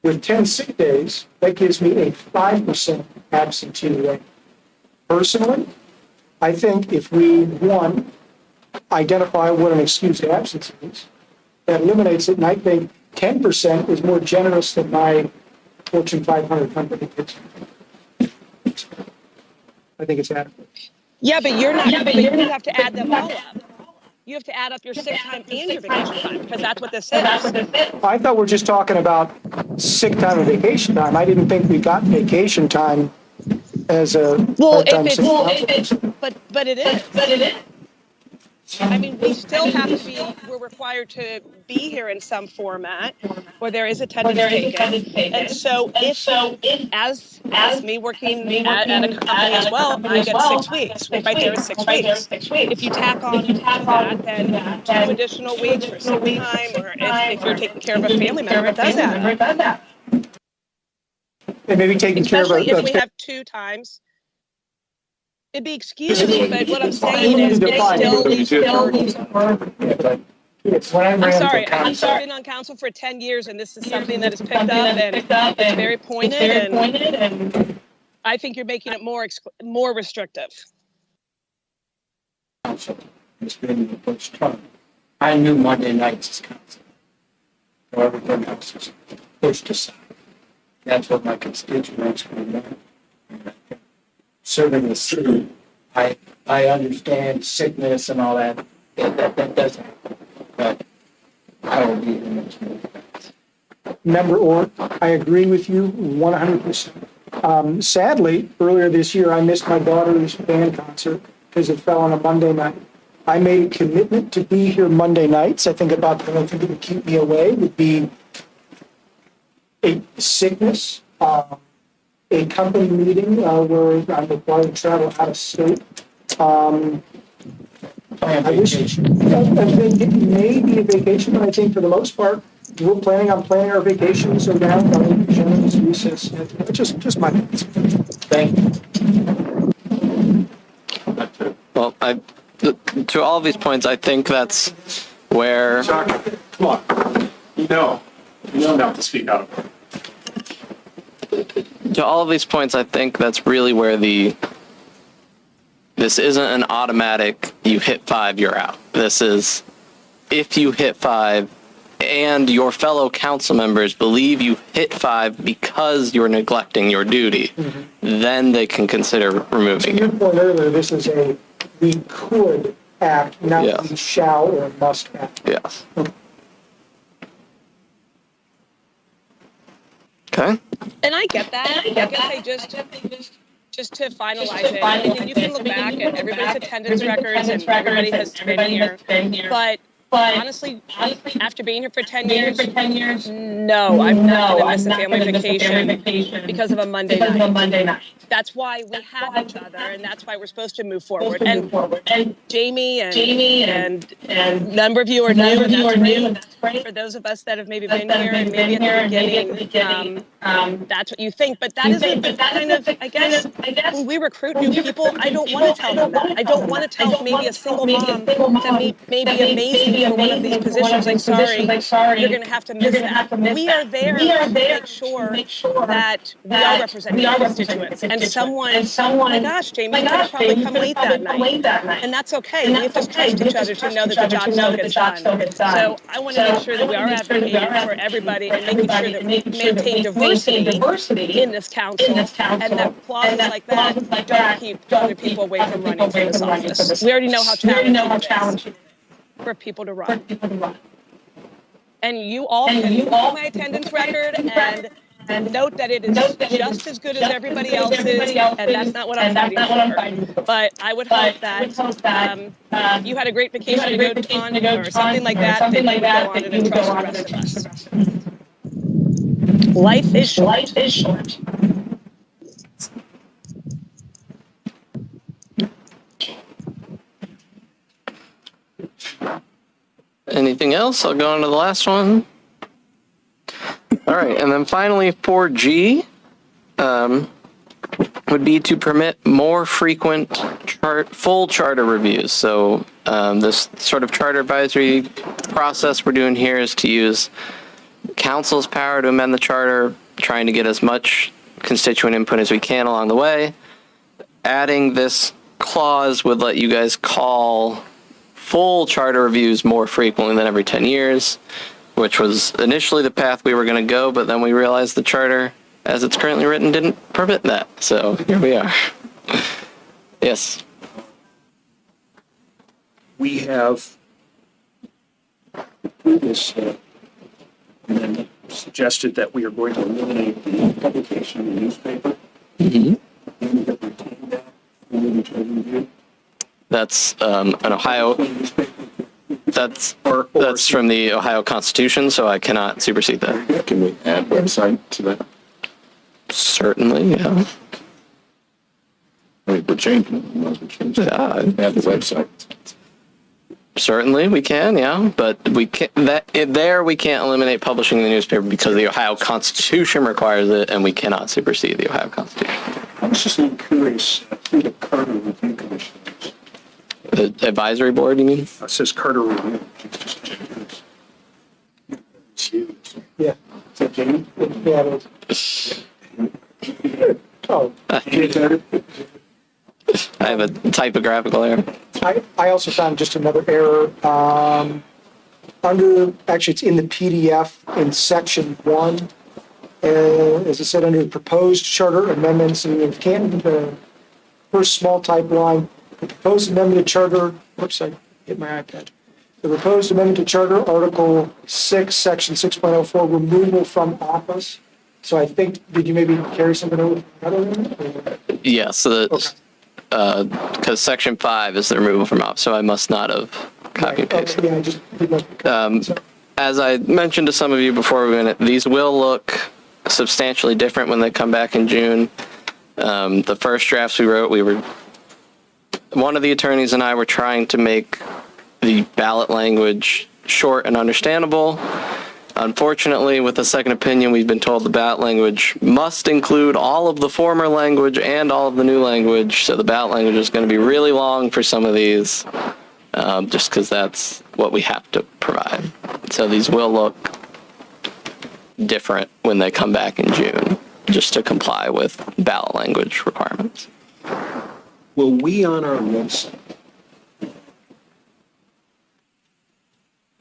With 10 sick days, that gives me a 5% absentee rate. Personally, I think if we, one, identify what an excused absence is, that eliminates it, and I think 10% is more generous than my Fortune 500 company. I think it's adequate. Yeah, but you're not. But you have to add them all up. You have to add up your sick time and your vacation time because that's what this is. I thought we're just talking about sick time and vacation time. I didn't think we got vacation time as a Well, part-time if city it's, council. but it is. I mean, we still have to be, we're required to be here in some format where there is attendance taken. And so if, as me working at a company as well, I get 6 weeks, right there is 6 weeks. If you tack on to that, then 2 additional weeks for sick time, or if you're taking care of a family member, it does add up. And maybe taking care of Especially if we a have 2 times. It'd be excused, but what I'm saying is it's still It's when I I'm ran sorry, for I've council. been on council for 10 years, and this is something that is picked up, and it's very pointed, and I think you're making it more restrictive. Council has been the first term. I knew Monday nights as council. So everything else is pushed aside. That's what my constituents want. Serving the city, I understand sickness and all that. That does happen. But I will be here next week. Member Orr, I agree with you 100%. Sadly, earlier this year, I missed my daughter's band concert because it fell on a Monday night. I made a commitment to be here Monday nights. I think about the only thing that would keep me away would be a sickness, a company meeting where I'm required to travel out of state. I wish maybe a vacation, but I think for the most part, we're planning on planning our vacations around our general's recess. Just my thoughts. Thank you. Well, to all of these points, I think that's where. Chuck, come on. You know not to speak out. To all of these points, I think that's really where this isn't an automatic, you hit 5, you're out. This is, if you hit 5 and your fellow council members believe you hit 5 because you're neglecting your duty, then they can consider removing Your you. point earlier, this is we could act, not Yes. we shall or must act. Yes. Okay. And I get that. I guess I just to finalize it, I mean, you can look back at everybody's attendance records and everybody has been here. But honestly, after being here for 10 years, no, I'm not going to miss a family vacation because of a Monday night. That's why we have each other, and that's why we're supposed to move forward. And Jamie and a number of you are new, and that's great. For those of us that have maybe been here and maybe at the beginning, that's what you think. But that isn't kind of, I guess, when we recruit new people, I don't want to tell them that. I don't want to tell maybe a single mom that may be amazing for one of these positions, like, sorry, you're going to have to miss that. We are there to make sure that we are representing our constituents. And someone, oh my gosh, Jamie, you could probably come late that night. And that's okay. We have to trust each other to know that the job still gets done. So I want to make sure that we are advocating for everybody and making sure that we maintain diversity in this council, and that clauses like that don't keep other people away from running for this office. We already know how challenging it is for people to run. And you all can look at my attendance record and note that it is just as good as everybody else's, and that's not what I'm fighting for. But I would hope that you had a great vacation to go on or something like that you would go on and entrust the rest of us. Life is short. Anything else? I'll go on to the last one. All right, and then finally 4G would be to permit more frequent full charter reviews. So this sort of charter advisory process we're doing here is to use council's power to amend the charter, trying to get as much constituent input as we can along the way. Adding this clause would let you guys call full charter reviews more frequently than every 10 years, which was initially the path we were going to go, but then we realized the charter, as it's currently written, didn't permit that. So here we are. Yes. We have this amendment suggested that we are going to eliminate the publication in the newspaper. And that review? That's an Ohio. That's from the Ohio Constitution, so I cannot supersede that. Can we add website to that? Certainly, yeah. I mean, we're changing it. We might as well change it. Yeah, Add the website. certainly we can, yeah. But we can't. We can't eliminate publishing in the newspaper because the Ohio Constitution requires it, and we cannot supersede the Ohio Constitution. I was just a little curious who the Carter Review Commission is. The advisory board, you mean? It says Carter Review. It's you. Yeah. Is that Jamie? Yeah, it is. Oh, I have a typographical error. I also found just another error. Actually, it's in the PDF in section 1. As I said, under the proposed charter amendments in Canton, the first small type line, the proposed amendment to charter, whoops, I hit my iPad. The proposed amendment to charter, Article 6, Section 6.04, removal from office. So I think, did you maybe carry something over? Yeah, so because section 5 is the removal from office, so I must not have copy and pasted. Yeah, I just did not. As I mentioned to some of you before we went, these will look substantially different when they come back in June. The first drafts we wrote, one of the attorneys and I were trying to make the ballot language short and understandable. Unfortunately, with the second opinion, we've been told the ballot language must include all of the former language and all of the new language. So the ballot language is going to be really long for some of these, just because that's what we have to provide. So these will look different when they come back in June, just to comply with ballot language requirements. Will we on our website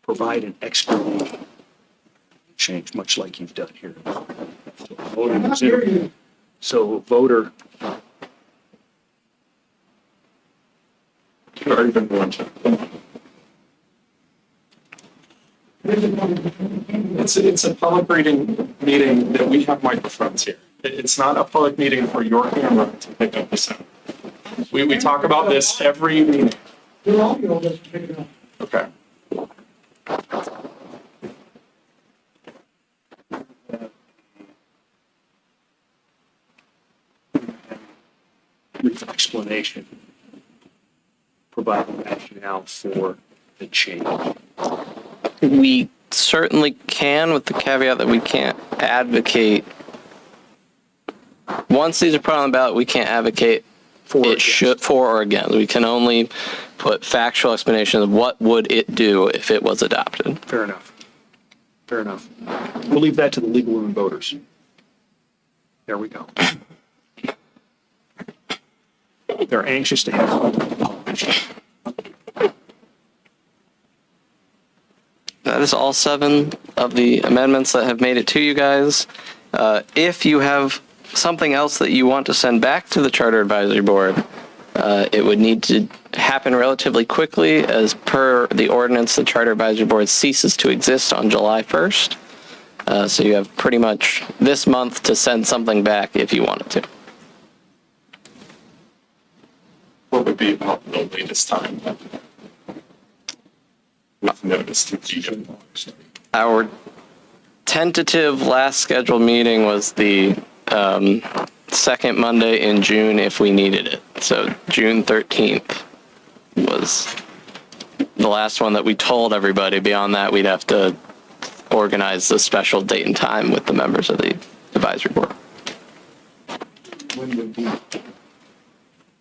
provide an explanation change, much like you've done here? So voter, Or even one check. It's a public reading meeting that we have microphones here. It's not a public meeting for your camera to pick up the sound. We talk about this every meeting. Okay. brief explanation, provide the rationale for the change. We certainly can, with the caveat that we can't advocate. Once these are put on the ballot, we can't advocate for or against. We can only put factual explanations of what would it do if it was adopted. Fair enough. Fair enough. We'll leave that to the legal room voters. There we go. They're anxious to have. That is all 7 of the amendments that have made it to you guys. If you have something else that you want to send back to the Charter Advisory Board, it would need to happen relatively quickly. As per the ordinance, the Charter Advisory Board ceases to exist on July 1st. So you have pretty much this month to send something back if you wanted to. What would be about the latest time? With notice to give. Our tentative last scheduled meeting was the second Monday in June if we needed it. So June 13th was the last one that we told everybody. Beyond that, we'd have to organize the special date and time with the members of the advisory board. When would the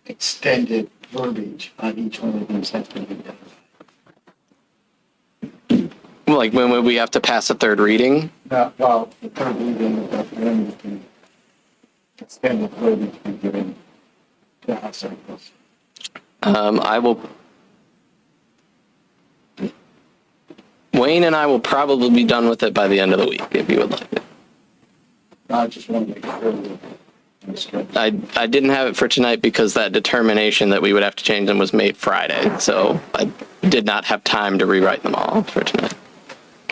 extended verbiage on each one of these have to be done? Like, when would we have to pass a third reading? Well, the third reading, when would the extended verbiage be given to House Articles? Wayne and I will probably be done with it by the end of the week, if you would like it. I just want to make sure that it's good. I didn't have it for tonight because that determination that we would have to change them was made Friday, so I did not have time to rewrite them all for tonight.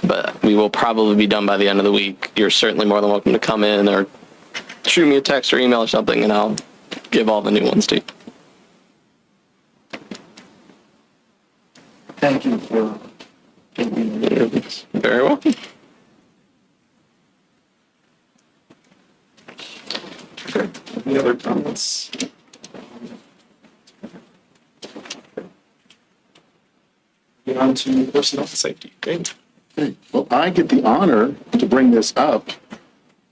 But we will probably be done by the end of the week. You're certainly more than welcome to come in or shoot me a text or email or something, and I'll give all the new ones to you. thank you for taking me through this. Very well. Any other comments? Get on to personnel safety. Dave? Okay. Well, I get the honor to bring this up,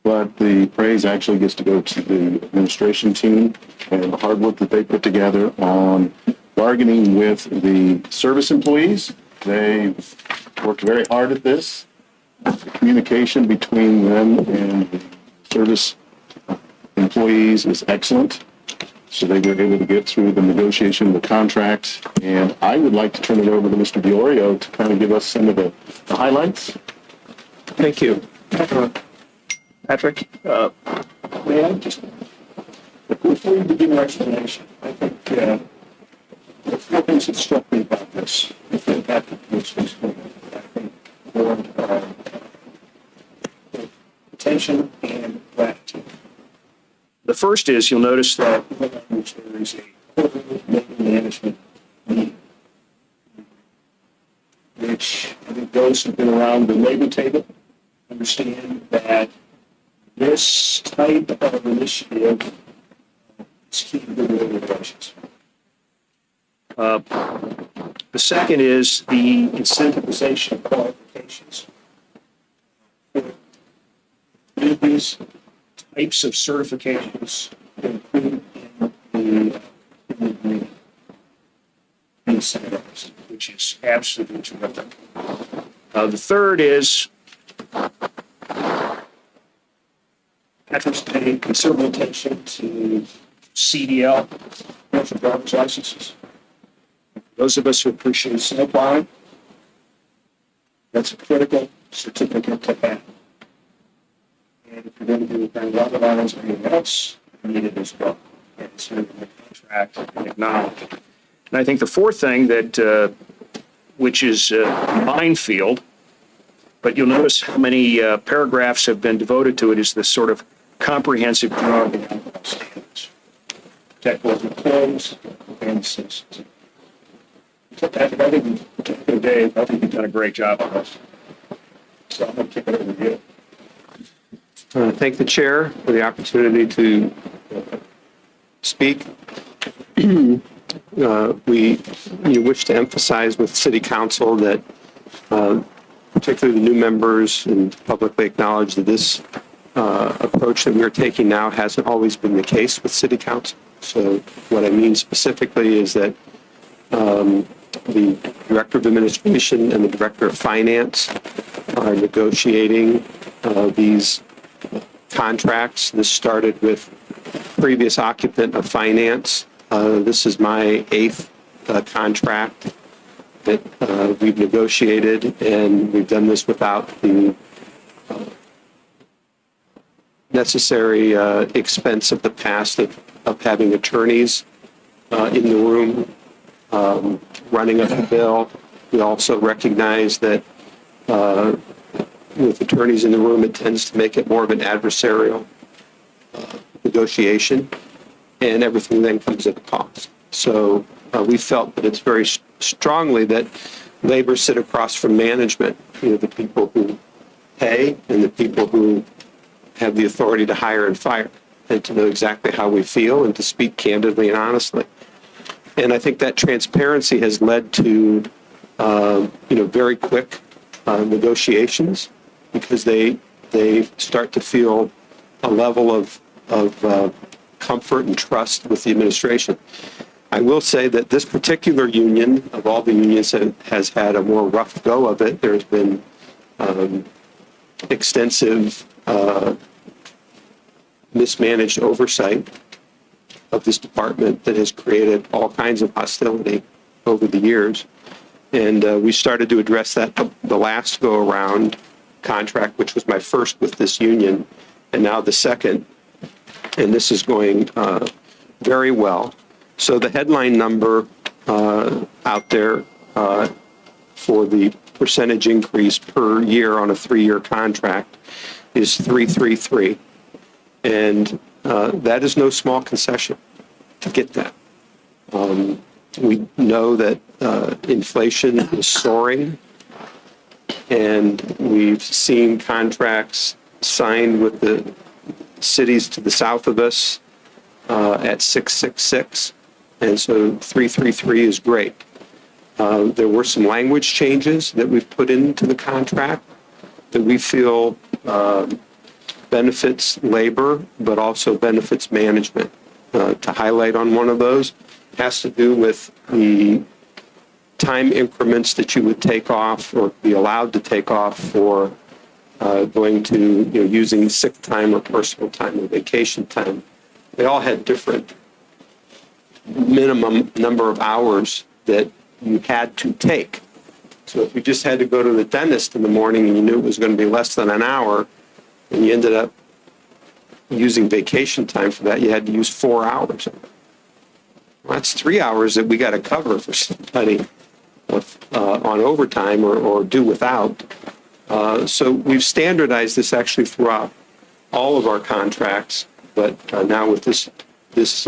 but the praise actually gets to go to the administration team and the hard work that they put together on bargaining with the service employees. They worked very hard at this. The communication between them and the service employees is excellent. So they were able to get through the negotiation of the contract. And I would like to turn it over to Mr. Diorio to kind of give us some of the highlights. Thank you. Patrick, May I just, before you begin your explanation, I think the four things that struck me about this, if they have to do this, I think warrant attention and gratitude. the first is you'll notice that There is a quarterly labor management meeting, which I think those who've been around the labor table understand that this type of initiative is key to good labor relations. the second is the Incentivization of qualifications. These types of certifications included in the agreement. Incentives. which is absolutely terrific. The third is Patrick's paid considerable attention to CDL. commercial driver's licenses. Those of us who appreciate Snow plowing, that's a critical certificate to have. And if you're going to do ground lines or anything else, you need it as well. And it's in the contract and acknowledged. And I think the fourth thing that, which is a minefield, but you'll notice how many paragraphs have been devoted to it, is this sort of comprehensive drug and alcohol standards. Protect both employees and citizens. Patrick, I think, Dave, I think you've done a great job on this. so I'm going to kick it over to you. Thank the chair for the opportunity to speak. We wish to emphasize with City Council that particularly the new members and publicly acknowledge that this approach that we're taking now hasn't always been the case with City Council. So what I mean specifically is that the Director of Administration and the Director of Finance are negotiating these contracts. This started with previous occupant of finance. This is my 8th contract that we've negotiated, and we've done this without the necessary expense of the past of having attorneys in the room running up the bill. We also recognize that with attorneys in the room, it tends to make it more of an adversarial negotiation, and everything then comes at a cost. So we felt that it's very strongly that labor sit across from management, the people who pay and the people who have the authority to hire and fire, and to know exactly how we feel and to speak candidly and honestly. And I think that transparency has led to, very quick negotiations, because they start to feel a level of comfort and trust with the administration. I will say that this particular union, of all the unions, has had a more rough go of it. There's been extensive mismanaged oversight of this department that has created all kinds of hostility over the years. And we started to address that the last go-around contract, which was my first with this union, and now the second. And this is going very well. So the headline number out there for the percentage increase per year on a 3-year contract is 333. And that is no small concession to get that. We know that inflation is soaring, and we've seen contracts signed with the cities to the south of us at 666, and so 333 is great. There were some language changes that we've put into the contract that we feel benefits labor, but also benefits management. To highlight on one of those, has to do with the time increments that you would take off or be allowed to take off for going to, using sick time or personal time or vacation time. They all had different minimum number of hours that you had to take. So if you just had to go to the dentist in the morning and you knew it was going to be less than an hour, and you ended up using vacation time for that, you had to use 4 hours. Well, that's 3 hours that we got to cover for somebody on overtime or do without. So we've standardized this actually throughout all of our contracts, but now with this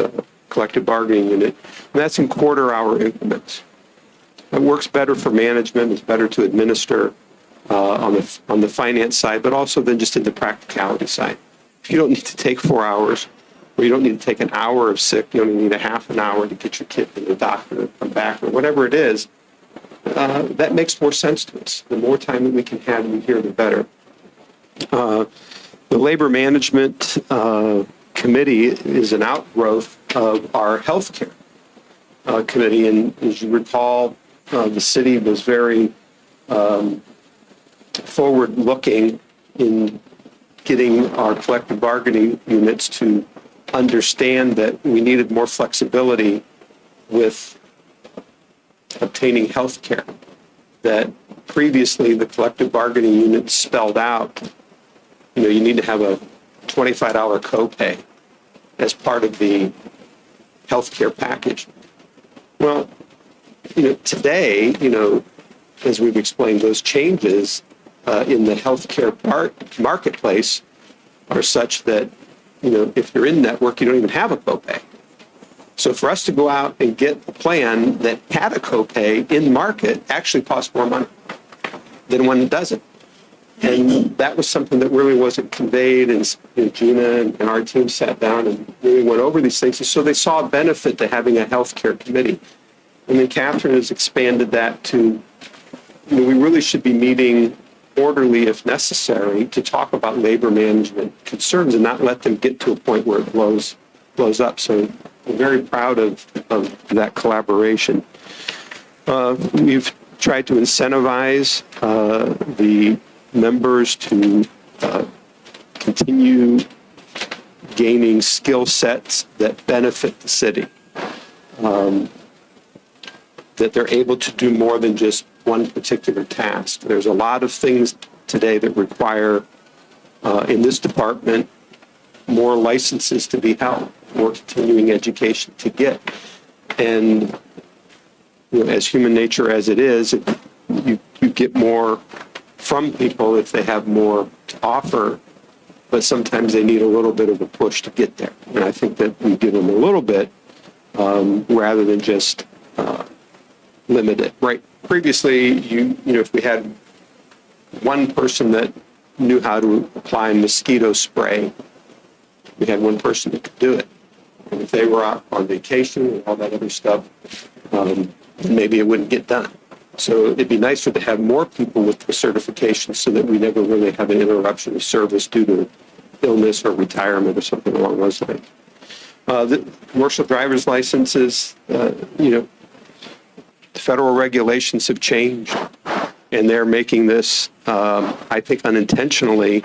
collective bargaining unit, and that's in quarter-hour increments. It works better for management. It's better to administer on the finance side, but also then just in the practicality side. If you don't need to take 4 hours, or you don't need to take an hour of sick, you only need a half an hour to get your kid to the doctor and come back, or whatever it is, that makes more sense to us. The more time that we can have in here, the better. The Labor Management Committee is an outgrowth of our healthcare committee, and as you recall, the city was very forward-looking in getting our collective bargaining units to understand that we needed more flexibility with obtaining health care. That previously the collective bargaining unit spelled out, you need to have a $25 copay as part of the health care package. Well, today, as we've explained, those changes in the healthcare marketplace are such that, if you're in network, you don't even have a copay. So for us to go out and get a plan that had a copay in market actually costs more money than one that doesn't. And that was something that really wasn't conveyed, and Gina and our team sat down and really went over these things. And so they saw a benefit to having a healthcare committee. And then Catherine has expanded that to, we really should be meeting orderly if necessary to talk about labor management concerns and not let them get to a point where it blows up. So we're very proud of that collaboration. We've tried to incentivize the members to continue gaining skill sets that benefit the city. That they're able to do more than just one particular task. There's a lot of things today that require, in this department, more licenses to be held, more continuing education to get. And as human nature as it is, you get more from people if they have more to offer, but sometimes they need a little bit of a push to get there. And I think that we give them a little bit rather than just limit it. Right. Previously, if we had one person that knew how to apply mosquito spray, we had one person that could do it. And if they were out on vacation and all that other stuff, maybe it wouldn't get done. So it'd be nicer to have more people with the certification so that we never really have an interruption of service due to illness or retirement or something along those lines. The commercial driver's licenses, federal regulations have changed, and they're making this, I think unintentionally,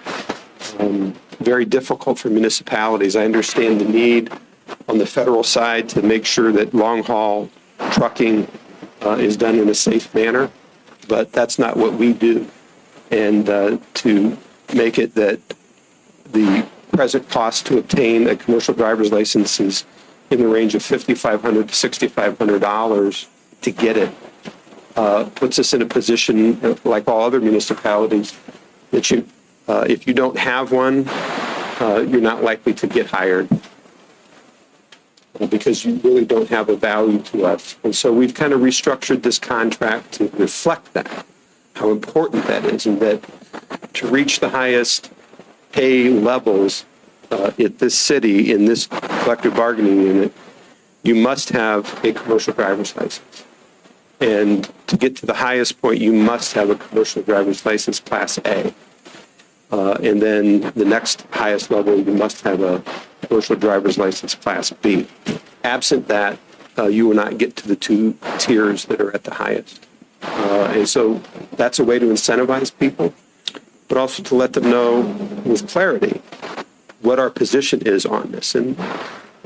very difficult for municipalities. I understand the need on the federal side to make sure that long-haul trucking is done in a safe manner, but that's not what we do. And to make it that the present cost to obtain a commercial driver's license is in the range of $5,500 to $6,500 to get it, puts us in a position, like all other municipalities, that if you don't have one, you're not likely to get hired. because you really don't have a value to us. And so we've kind of restructured this contract to reflect that, how important that is, and that to reach the highest pay levels at this city, in this collective bargaining unit, you must have a commercial driver's license. And to get to the highest point, you must have a commercial driver's license Class A. And then the next highest level, you must have a commercial driver's license Class B. Absent that, you will not get to the two tiers that are at the highest. And so that's a way to incentivize people, but also to let them know with clarity what our position is on this. And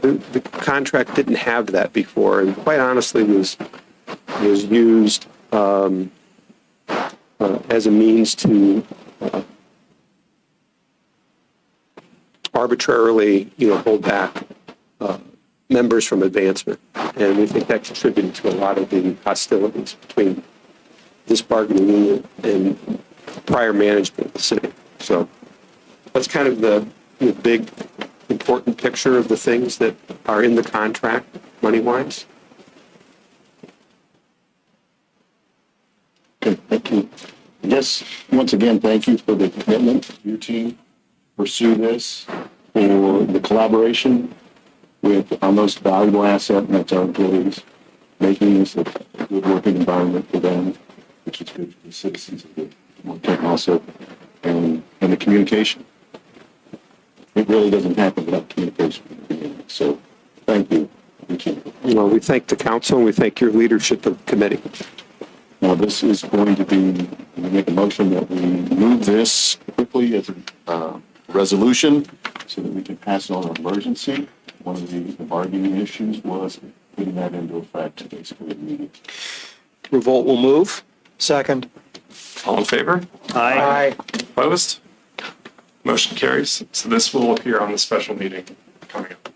the contract didn't have that before, and quite honestly was used as a means to arbitrarily, hold back members from advancement. And we think that contributed to a lot of the hostilities between this bargaining unit and prior management of the city. So that's kind of the big, important picture of the things that are in the contract, money-wise. Okay, thank you. Yes, once again, thank you for the commitment of your team. Pursue this, for the collaboration with our most valuable asset, and that's our employees, making this a good working environment for them, which is good for the citizens of the Canton also, and the communication. It really doesn't happen without communication from the beginning. So thank you. We thank the council and we thank your leadership of the committee. Now, this is going to be, we make a motion that we move this quickly as a resolution so that we can pass it on an emergency. One of the bargaining issues was putting that into effect basically immediately. Revolt will move. Second. All in favor? Aye. Opposed? Motion carries. So this will appear on the special meeting coming up.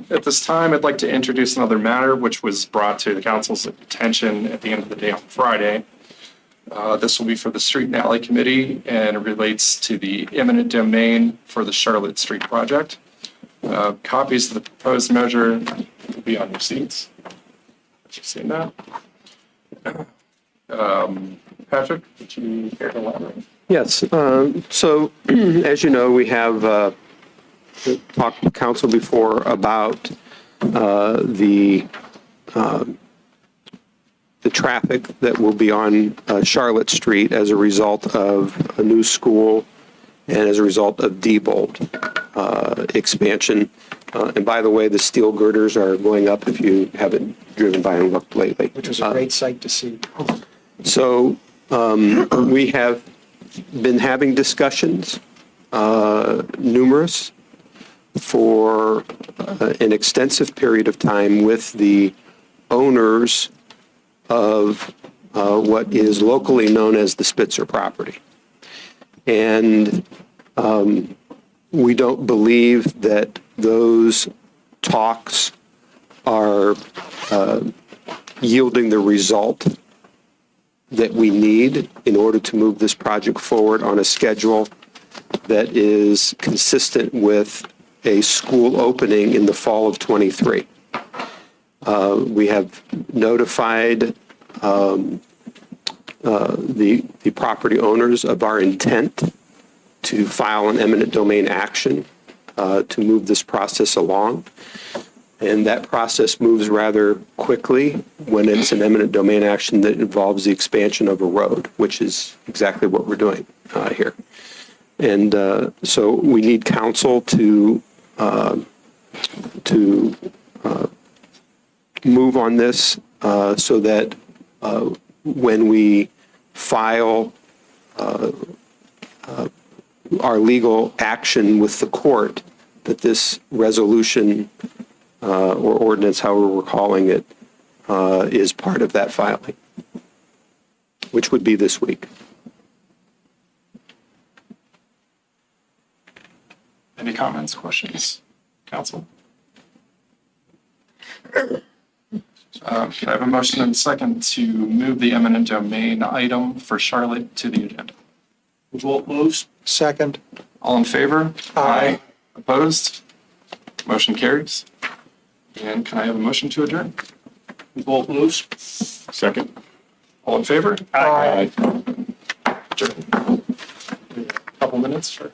At this time, I'd like to introduce another matter which was brought to the council's attention at the end of the day on Friday. This will be for the Street and Alley Committee and relates to the eminent domain for the Charlotte Street project. Copies of the proposed measure will be on your seats. You've seen that. Patrick, would you care to elaborate? Yes. So, as you know, we have talked to council before about the traffic that will be on Charlotte Street as a result of a new school and as a result of Diebold expansion. And by the way, the steel girders are going up if you haven't driven by and looked lately. Which was a great sight to see. So we have been having discussions, numerous, for an extensive period of time with the owners of what is locally known as the Spitzer property. And we don't believe that those talks are yielding the result that we need in order to move this project forward on a schedule that is consistent with a school opening in the fall of 23. We have notified the property owners of our intent to file an eminent domain action to move this process along. And that process moves rather quickly when it's an eminent domain action that involves the expansion of a road, which is exactly what we're doing here. And so we need council to move on this so that when we file our legal action with the court, that this resolution or ordinance, however we're calling it, is part of that filing, which would be this week. Any comments, questions, council? Can I have a motion and a second to move the eminent domain item for Charlotte to the agenda? Revolt moves. Second. All in favor? Aye. Opposed? Motion carries. And can I have a motion to adjourn? Revolt moves. Second. All in favor? Aye. Adjourn. Couple minutes for.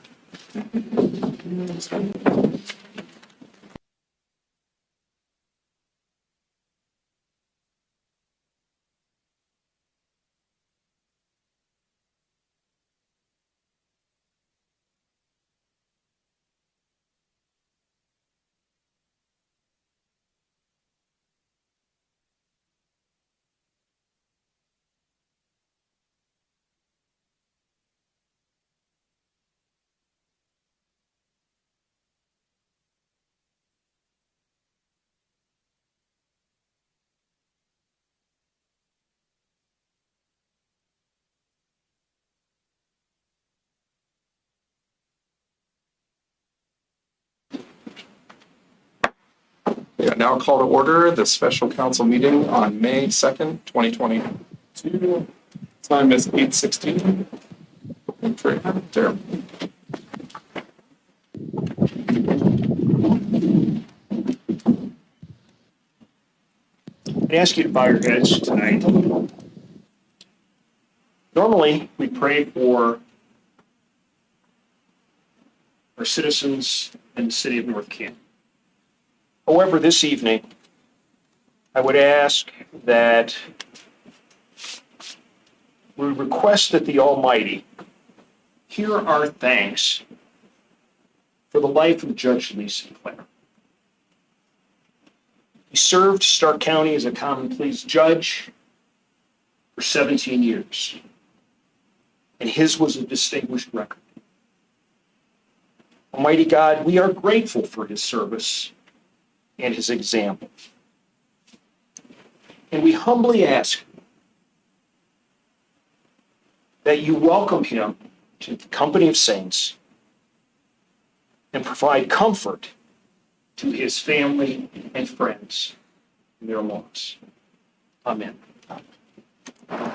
Yeah, now call to order the special council meeting on May 2nd, 2022. Time is 8:16. There. I ask you to bow your heads tonight. Normally, we pray for our citizens in the city of North Canton. However, this evening, I would ask that we request that the Almighty hear our thanks for the life of Judge Lee Sinclair. He served Stark County as a common pleas judge for 17 years, and his was a distinguished record. Almighty God, we are grateful for his service and his example. And we humbly ask that you welcome him to the company of saints and provide comfort to his family and friends in their loss. Amen. I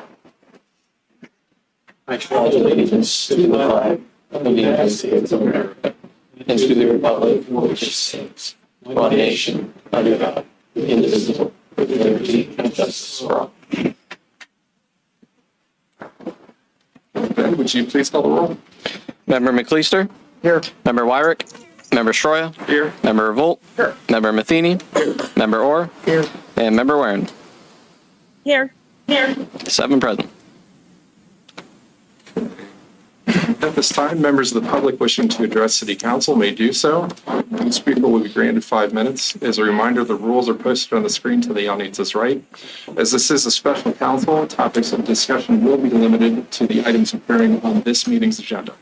pledge allegiance to the flag of the United States of America and to the republic for which it stands, one nation, under God, indivisible, with liberty and justice for all. Ben, would you please call the roll? Member McLeister? Here. Member Wyrick? Member Stroya? Here. Member Revolt? Here. Member Matheny? Here. Member Orr? Here. And Member Warren? Here. 7 present. At this time, members of the public wishing to address City Council may do so. Each speaker will be granted 5 minutes. As a reminder, the rules are posted on the screen to the audience's right. As this is a special council, topics of discussion will be limited to the items appearing on this meeting's agenda.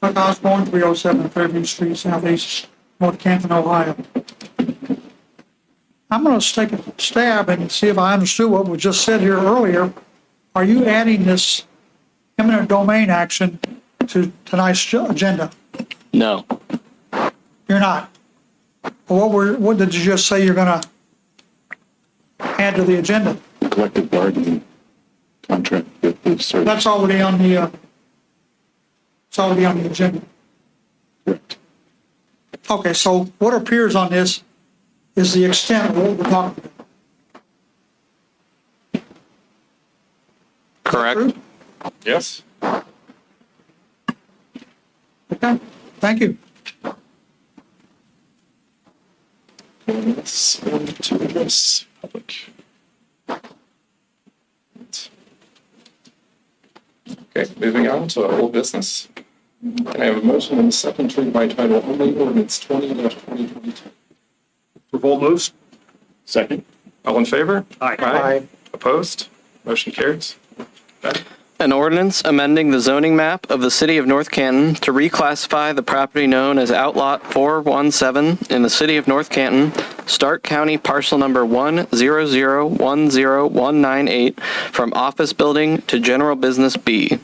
Chuck Osborne, 307 Fairview Street, Southeast, North Canton, Ohio. I'm going to take a stab and see if I understood what was just said here earlier. Are you adding this eminent domain action to tonight's agenda? No. You're not? What did you just say you're going to add to the agenda? Collective bargaining contract with the service. That's already on the, it's already on the agenda. Correct. Okay, so what appears on this is the extent of what we're talking about. Correct. Yes. Okay, thank you. Let's to address public. Okay, moving on to old business. Can I have a motion and a second to read by title only ordinance 20-2022? Revolt moves. Second. All in favor? Aye. Opposed? Motion carries. Ben? An ordinance amending the zoning map of the city of North Canton to reclassify the property known as Outlot 417 in the city of North Canton, Stark County parcel number 100100198 from office building to general business B.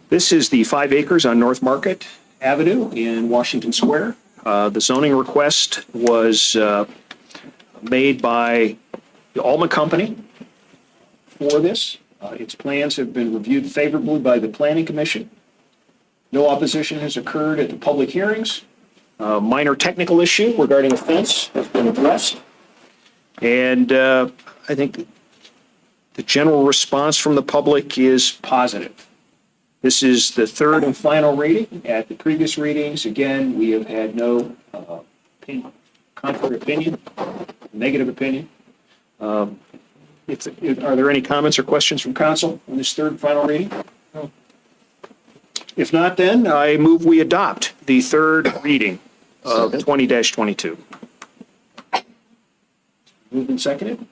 This is the 5 acres on North Market Avenue in Washington Square. The zoning request was made by the Allman Company for this. Its plans have been reviewed favorably by the Planning Commission. No opposition has occurred at the public hearings. A minor technical issue regarding a fence has been addressed. And I think the general response from the public is positive. This is the third and final reading. At the previous readings, again, we have had no contrary opinion, negative opinion. Are there any comments or questions from council on this third and final reading? If not, then I move we adopt the third reading of 20-22. Moved and seconded?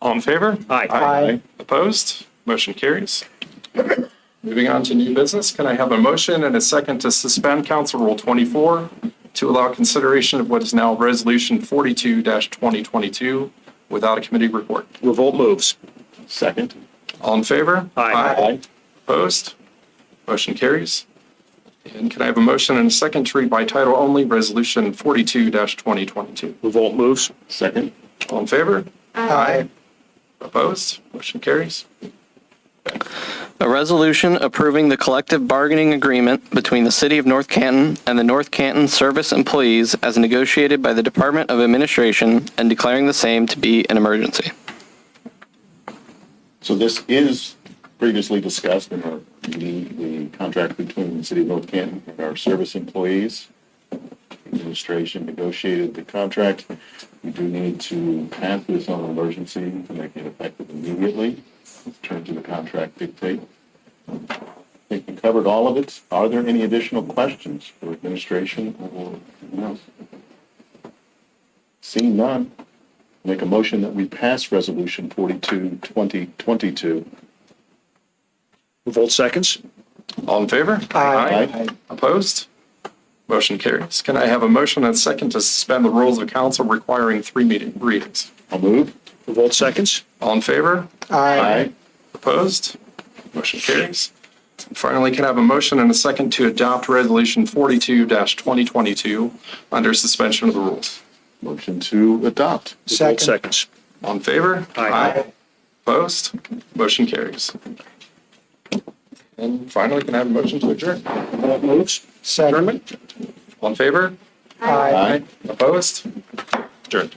All in favor? Aye. Opposed? Motion carries. Moving on to new business, can I have a motion and a second to suspend Council Rule 24 to allow consideration of what is now Resolution 42-2022 without a committee report? Revolt moves. Second. All in favor? Aye. Opposed? Motion carries. And can I have a motion and a second to read by title only, Resolution 42-2022? Revolt moves. Second. All in favor? Aye. Opposed? Motion carries. A resolution approving the collective bargaining agreement between the City of North Canton and the North Canton Service Employees as negotiated by the Department of Administration and declaring the same to be an emergency. So this is previously discussed in our meeting, the contract between the City of North Canton and our service employees. Administration negotiated the contract. We do need to pass this on emergency to make it effective immediately. In terms of the contract dictate. I think we covered all of it. Are there any additional questions for administration or anyone else? Seeing none, make a motion that we pass Resolution 42-2022. Revolt seconds. All in favor? Aye. Opposed? Motion carries. Can I have a motion and a second to suspend the rules of council requiring 3 readings? I'll move. Revolt seconds. All in favor? Aye. Opposed? Motion carries. And finally, can I have a motion and a second to adopt Resolution 42-2022 under suspension of the rules? Motion to adopt. Revolt seconds. All in favor? Aye. Opposed? Motion carries. And finally, can I have a motion to adjourn? Revolt moves. Adjournment. All in favor? Aye. Opposed? Adjourned.